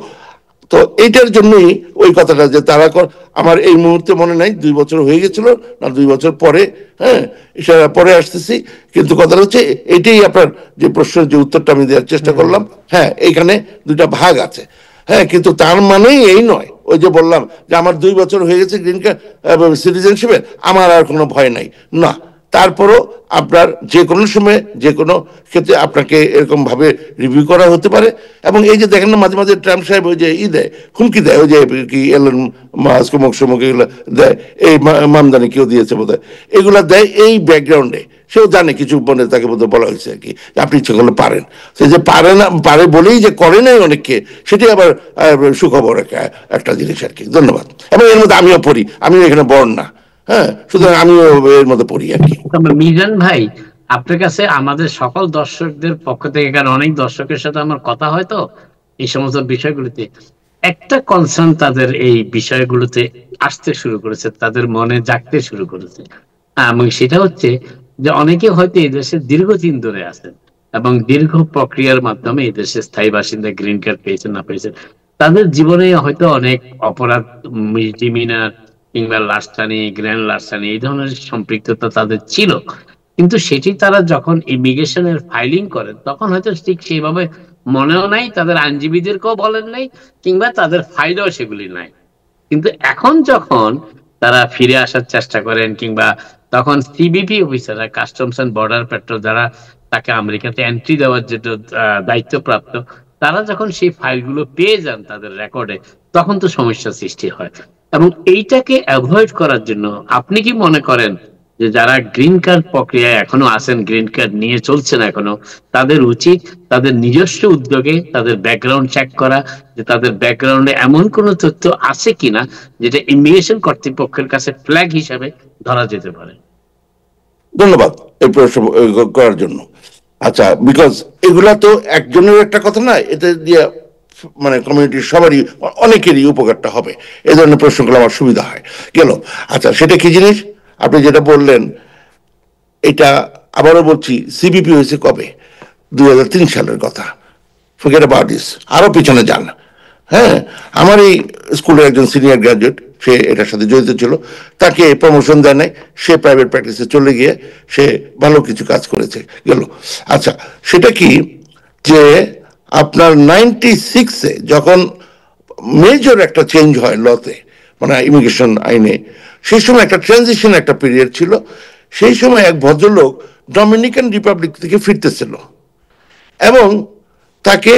তো এইটার জন্যই ওই কথাটা যে তারা আমার এই মুহূর্তে মনে নাই 2 বছর হয়ে গেছিল না 2 বছর পরে, হ্যাঁ সেটা পরে আসতেছি। কিন্তু কথাটা হচ্ছে এটাই আপনার যে প্রশ্নের যে উত্তরটা আমি দেওয়ার চেষ্টা করলাম, হ্যাঁ এইখানে দুইটা ভাগ আছে। হ্যাঁ, কিন্তু তার মানেই এই নয়, ওই যে বললাম যে আমার 2 বছর হয়ে গেছে গ্রিন কার্ড সিটিজেনশিপের, আমার আর কোনো ভয় নাই, না। তারপরও আপনার যে কোনো সময় যে কোনো ক্ষেত্রে আপনাকে এরকম ভাবে রিভিউ করা হতে পারে। এবং এই যে দেখেন না মাঝে মাঝে ট্রাম্প সাহেব ওই যে দেয়, হুমকি দেয়, ওই যে কি এলন মাস্ক সমুক এগুলো দেয়, এই মামদানি কেউ দিয়েছে বোধহয়, এগুলা দেয় এই ব্যাকগ্রাউন্ডে। সেও জানে কিছু বলে, তাকে বোধহয় বলা হয়েছে আর কি, আপনি ইচ্ছে করলে পারেন। সে যে পারে না, পারে বলেই যে করে নাই অনেককে, সেটাই আবার সুখবর একটা জিনিস আর কি। ধন্যবাদ। এবং এর মধ্যে আমিও পড়ি, আমিও এখানে বর্ণ না, হ্যাঁ, সুতরাং আমিও এর মধ্যে পড়ি আর কি। মিজান ভাই, আপনার কাছে আমাদের সকল দর্শকদের পক্ষ থেকে, কারণ অনেক দর্শকের সাথে আমার কথা হয় তো এই সমস্ত বিষয়গুলিতে, একটা কনসার্ন তাদের এই বিষয়গুলোতে আসতে শুরু করেছে, তাদের মনে জাগতে শুরু করেছে, এবং সেটা হচ্ছে যে অনেকে হয়তো এই দেশে দীর্ঘদিন ধরে আছেন এবং দীর্ঘ প্রক্রিয়ার মাধ্যমে এই দেশে স্থায়ী বাসিন্দা গ্রিন কার্ড পেয়েছেন না পেয়েছেন, তাদের জীবনে হয়তো অনেক অপরাধ, মিসডিমিনার কিংবা লাস্টানি, গ্র্যান্ড লাস্টানি এই ধরনের সম্পৃক্ততা তাদের ছিল, কিন্তু সেটি তারা যখন ইমিগ্রেশনের ফাইলিং করেন তখন হয়তো ঠিক সেইভাবে মনেও নাই, তাদের আইনজীবীদেরকেও বলেন নাই, কিংবা তাদের ফাইলেও সেগুলি নাই। কিন্তু এখন যখন তারা ফিরে আসার চেষ্টা করেন, কিংবা তখন সিবিপি অফিসাররা, কাস্টমস এন্ড বর্ডার পেট্রোল, যারা তাকে আমেরিকাতে এন্ট্রি দেওয়ার যেটা দায়িত্বপ্রাপ্ত, তারা যখন সেই ফাইলগুলো পেয়ে যান তাদের রেকর্ডে, তখন তো সমস্যা সৃষ্টি হয়। এবং এইটাকে অ্যাভয়েড করার জন্য আপনি কি মনে করেন যে যারা গ্রিন কার্ড প্রক্রিয়ায় এখনো আছেন, গ্রিন কার্ড নিয়ে চলছেন এখনো, তাদের উচিত তাদের নিজস্ব উদ্যোগে তাদের ব্যাকগ্রাউন্ড চেক করা, যে তাদের ব্যাকগ্রাউন্ডে এমন কোন তথ্য আছে কিনা যেটা ইমিগ্রেশন কর্তৃপক্ষের কাছে ফ্ল্যাগ হিসাবে ধরা যেতে পারে? ধন্যবাদ এই প্রশ্ন করার জন্য। আচ্ছা, বিকজ এগুলা তো একজনের একটা কথা না, এটা দিয়ে মানে কমিউনিটির সবারই, অনেকেরই উপকারটা হবে, এই ধরনের প্রশ্নগুলো আমার সুবিধা হয়, গেল। আচ্ছা, সেটা কি জিনিস আপনি যেটা বললেন, এটা আবারও বলছি, সিবিপি হয়েছে কবে? 2003 সালের কথা। ফরগেট অ্যাবাউট দিস, আরো পিছনে যান। হ্যাঁ, আমার এই স্কুলের একজন সিনিয়র গ্রাজুয়েট, সে এটার সাথে জড়িত ছিল, তাকে প্রমোশন দেয় নাই, সে প্রাইভেট প্র্যাকটিসে চলে গিয়ে সে ভালো কিছু কাজ করেছে, গেল। আচ্ছা, সেটা কি যে আপনার 96-এ যখন মেজর একটা চেঞ্জ হয় লতে, মানে ইমিগ্রেশন আইনে, সেই সময় একটা ট্রানজিশন একটা পিরিয়ড ছিল। সেই সময় এক ভদ্রলোক ডমিনিকান রিপাবলিক থেকে ফিরতেছিল এবং তাকে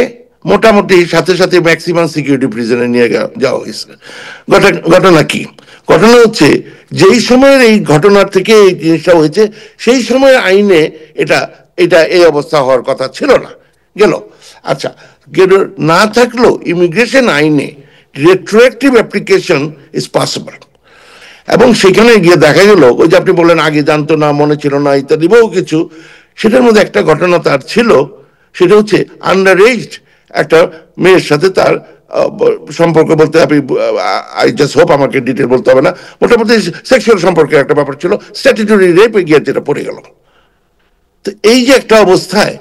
মোটামুটি সাথে সাথে ম্যাক্সিমাম সিকিউরিটি প্রিজনে নিয়ে যাওয়া হয়েছে। ঘটনা কি? ঘটনা হচ্ছে যেই সময়ের এই ঘটনার থেকে এই জিনিসটা হয়েছে, সেই সময়ের আইনে এটা এটা এই অবস্থা হওয়ার কথা ছিল না, গেল। আচ্ছা, না থাকলেও ইমিগ্রেশন আইনে রেট্রোঅ্যাক্টিভ অ্যাপ্লিকেশন ইজ পসিবল। এবং সেখানে গিয়ে দেখা গেল, ওই যে আপনি বললেন আগে জানতো না, মনে ছিল না ইত্যাদি বহু কিছু, সেটার মধ্যে একটা ঘটনা তার ছিল, সেটা হচ্ছে আন্ডার এজড একটা মেয়ের সাথে তার সম্পর্ক, বলতে আপনি আই জাস্ট হোপ আমাকে ডিটেল বলতে হবে না, মোটামুটি সেক্সুয়াল সম্পর্কের একটা ব্যাপার ছিল, স্ট্যাটুটরি রেপে গিয়ে যেটা পড়ে গেল। তো এই যে একটা অবস্থায়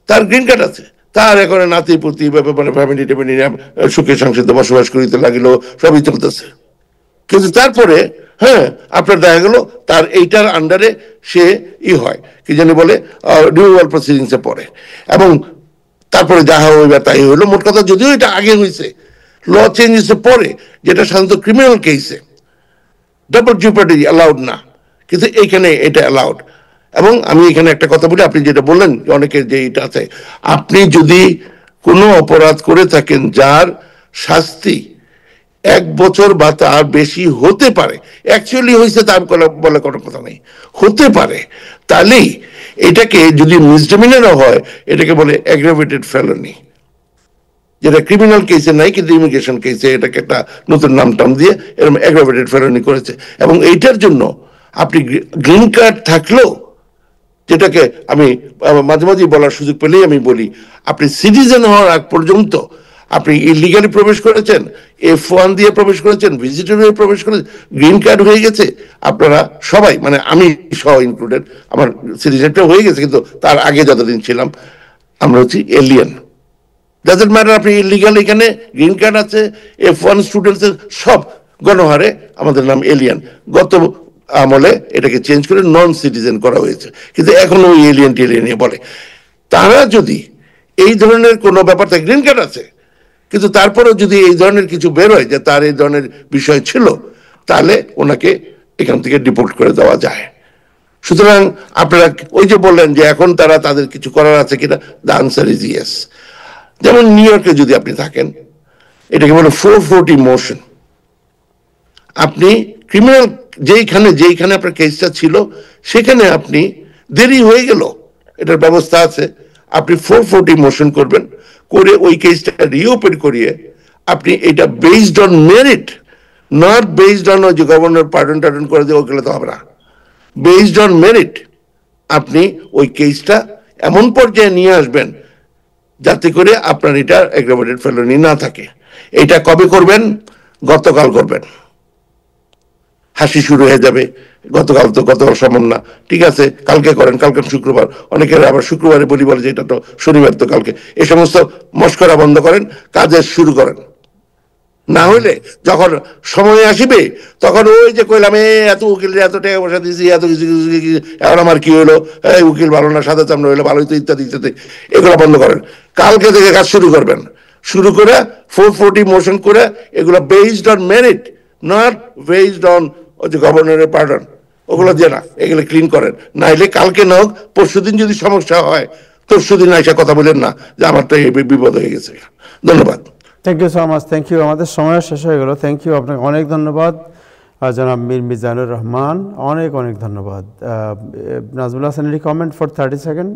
তার গ্রিন কার্ড আছে, তার এখন নাতি পুতি মানে ফ্যামিলি টেমিলি সুখে সংসারে বসবাস করিতে লাগিল, সবই চলতেছে। কিন্তু তারপরে হ্যাঁ, আপনার দেখা গেল তার এইটার আন্ডারে সে হয় কি জানি বলে রিমুভাল প্রসিডিংসে পড়ে, এবং তারপরে যাহা হইবে তাই হইলো। মোট কথা, যদিও এটা আগে হয়েছে, ল চেঞ্জ হয়েছে পরে, যেটা সাধারণত ক্রিমিনাল কেসে ডাবল জিওপার্ডি অ্যালাউড না, কিন্তু এইখানে এটা অ্যালাউড। এবং আমি এখানে একটা কথা বলি, আপনি যেটা বললেন অনেকের যে এটা আছে, আপনি যদি কোনো অপরাধ করে থাকেন যার শাস্তি 1 বছর বা তার বেশি হতে পারে, অ্যাকচুয়ালি হয়েছে তার বলে কোনো কথা নেই, হতে পারে, তাহলেই এটাকে যদি মিসডিমিনারও হয়, এটাকে বলে অ্যাগ্রাভেটেড ফেলনি, যেটা ক্রিমিনাল কেসে নাই, কিন্তু ইমিগ্রেশন কেসে এটাকে একটা নতুন নাম টাম দিয়ে এরকম অ্যাগ্রাভেটেড ফেলনি করেছে। এবং এইটার জন্য আপনি গ্রিন কার্ড থাকলেও, যেটাকে আমি মাঝে মাঝে বলার সুযোগ পেলেই আমি বলি, আপনি সিটিজেন হওয়ার আগ পর্যন্ত আপনি ইলিগালি প্রবেশ করেছেন, F1 দিয়ে প্রবেশ করেছেন, ভিজিটর হয়ে প্রবেশ করেছেন, গ্রিন কার্ড হয়ে গেছে, আপনারা সবাই, মানে আমি সহ ইনক্লুডেড, আমার সিটিজেনটা হয়ে গেছে, কিন্তু তার আগে যতদিন ছিলাম আমরা হচ্ছি এলিয়েন। ডাজন্ট ম্যাটার আপনি ইলিগাল, এখানে গ্রিন কার্ড আছে, F1 স্টুডেন্টস সব গণহারে আমাদের নাম এলিয়েন। গত আমলে এটাকে চেঞ্জ করে নন সিটিজেন করা হয়েছে, কিন্তু এখনো ওই এলিয়েন টেলিয়েন বলে। তারা যদি এই ধরনের কোনো ব্যাপার থাকে, গ্রিন কার্ড আছে কিন্তু তারপরেও যদি এই ধরনের কিছু বেরোয় যে তার এই ধরনের বিষয় ছিল, তাহলে ওনাকে এখান থেকে ডিপোর্ট করে দেওয়া যায়। সুতরাং আপনারা ওই যে বললেন যে এখন তারা তাদের কিছু করার আছে কিনা, দ্য আনসার ইজ ইয়েস। যেমন নিউ ইয়র্কে যদি আপনি থাকেন, এটাকে বলে 440 মোশন। আপনি ক্রিমিনাল যেইখানে আপনার কেসটা ছিল সেখানে আপনি দেরি হয়ে গেল, এটার ব্যবস্থা আছে, আপনি 440 মোশন করবেন, করে ওই কেসটা রিওপেন করিয়ে আপনি এটা based on merit, not based on ওই যে গভর্নর পার্ডন টার্ডন করে দিয়ে ওগুলো তো হবে না, বেসড অন মেরিট আপনি ওই কেসটা এমন পর্যায়ে নিয়ে আসবেন যাতে করে আপনার এটা এগ্রাভেটেড ফেলোনি না থাকে। এটা কবে করবেন? গতকাল করবেন। হাসি শুরু হয়ে যাবে, গতকাল সম্ভব না, ঠিক আছে কালকে করেন, কালকে শুক্রবার, অনেকের আবার শুক্রবারে বলে যে এটা তো শনিবার, তো কালকে। এই সমস্ত মস্করা বন্ধ করেন, কাজের শুরু করেন। না হইলে যখন সময় আসিবে তখন ওই যে কইলাম এত উকিল এত টাকা পয়সা দিয়েছি, এত কিছু এখন আমার কি হইলো, উকিল ভালো না, সাদা চামড়া হইলো ভালোই তো, ইত্যাদি ইত্যাদি, এগুলো বন্ধ করেন। কালকে থেকে কাজ শুরু করবেন, শুরু করে 440 মোশন করে এগুলো based on merit, not based on ওই যে গভর্নরের পার্ডন, ওগুলো দিয়ে না, এগুলো ক্লিন করেন। নাইলে কালকে না হোক পরশুদিন যদি সমস্যা হয়, তরশুদিন আইসা কথা বলেন না যে আমার তো এই বিপদ হয়ে গেছে। ধন্যবাদ। Thank you so much, thank you. আমাদের সময় শেষ হয়ে গেল। থ্যাংক ইউ, আপনাকে অনেক ধন্যবাদ জনাব মীর মিজানুর রহমান, অনেক অনেক ধন্যবাদ। Nazmul Hasan, any comment for 30 second?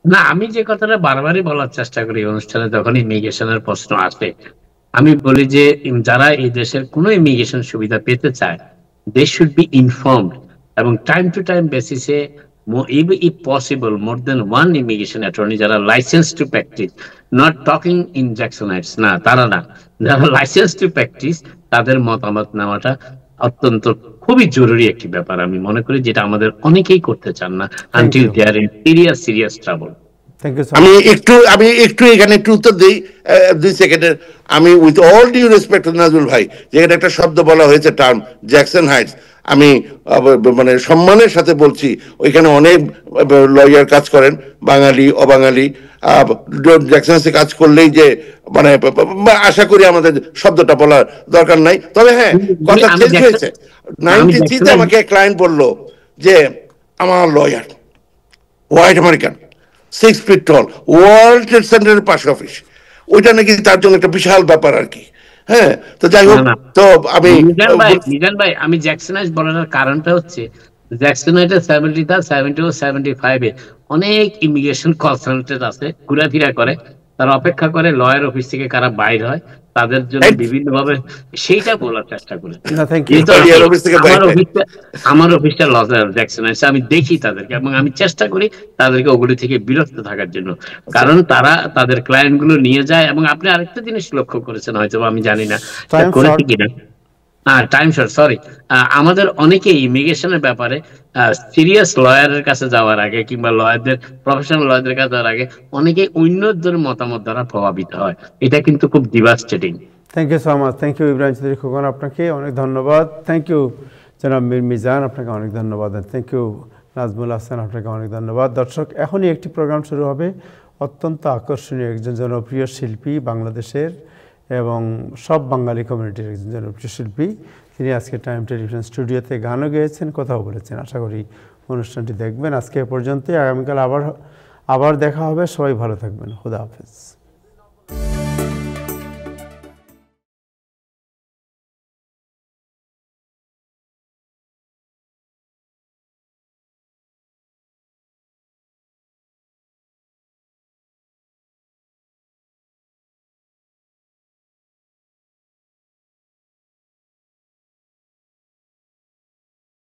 না, আমি যে কথাটা বারবারই বলার চেষ্টা করি অনুষ্ঠানে যখন ইমিগ্রেশনের প্রশ্ন আসে, আমি বলি যে যারা এই দেশের কোনো ইমিগ্রেশন সুবিধা পেতে চায়, দে শুড বি ইনফর্মড, এবং টাইম টু টাইম বেসিসে, if possible, more than one immigration attorney যারা license to practice, not talking in Jackson Heights, না তারা না, যারা লাইসেন্স টু প্র্যাকটিস, তাদের মতামত নেওয়াটা অত্যন্ত খুবই জরুরি একটি ব্যাপার আমি মনে করি, যেটা আমাদের অনেকেই করতে চান না until they are in serious trouble. আমি একটু এখানে একটু উত্তর দিই 2 সেকেন্ডের। আমি with all due respect Nazmul ভাই, যেখানে একটা শব্দ বলা হয়েছে টার্ম জ্যাকসন হাইটস, আমি মানে সম্মানের সাথে বলছি, ওইখানে অনেক লয়ার কাজ করেন, বাঙালি অবাঙালি। জ্যাকসন হাইটসে কাজ করলেই যে মানে আশা করি আমাদের শব্দটা বলার দরকার নাই। তবে হ্যাঁ, কথা চেঞ্জ হয়েছে। 93-তে আমাকে ক্লায়েন্ট বললো যে আমার lawyer white American, 6 feet tall, world trade সেন্টারের পাশে অফিস, ওইটা নাকি তার জন্য একটা বিশাল ব্যাপার আর কি। হ্যাঁ, তো যাই হোক, তো আমি মিজান ভাই, আমি জ্যাকসনাইট বলার কারণটা হচ্ছে জ্যাকসনাইটের 70 ও 75-এ অনেক ইমিগ্রেশন কনসালটেন্ট আছে, ঘোরাফেরা করে, তারা অপেক্ষা করে লয়ার অফিস থেকে কারা বাইর হয় তাদের জন্য বিভিন্ন ভাবে, সেইটা বলার চেষ্টা করে। আমার অফিসটা জ্যাকসনাইটস, আমি দেখি তাদেরকে এবং আমি চেষ্টা করি তাদেরকে ওগুলি থেকে বিরত থাকার জন্য, কারণ তারা তাদের ক্লায়েন্ট গুলো নিয়ে যায়। এবং আপনি আরেকটা জিনিস লক্ষ্য করেছেন হয়তো, আমি জানি না করেছি কিনা, টাইম শর্ট, সরি, আমাদের অনেকেই ইমিগ্রেশনের ব্যাপারে সিরিয়াস লয়ারের কাছে যাওয়ার আগে কিংবা লয়ারদের, প্রফেশনাল লয়ারদের কাছে যাওয়ার আগে অনেকেই অন্যদের মতামত দ্বারা প্রভাবিত হয়। এটা কিন্তু খুব devastating. Thank you so much, thank you Ibrahim Chowdhury Khokon, আপনাকে অনেক ধন্যবাদ। থ্যাংক ইউ জনাব মীর মিজান, আপনাকে অনেক ধন্যবাদ। থ্যাংক ইউ নাজমুল হাসান, আপনাকে অনেক ধন্যবাদ। দর্শক, এখনই একটি প্রোগ্রাম শুরু হবে, অত্যন্ত আকর্ষণীয় একজন জনপ্রিয় শিল্পী বাংলাদেশের এবং সব বাঙালি কমিউনিটির একজন জনপ্রিয় শিল্পী। তিনি আজকে টাইম টেলিভিশন স্টুডিওতে গানও গেয়েছেন, কথাও বলেছেন। আশা করি অনুষ্ঠানটি দেখবেন। আজকে এ পর্যন্তই, আগামীকাল আবার দেখা হবে। সবাই ভালো থাকবেন। খুদা হাফেজ।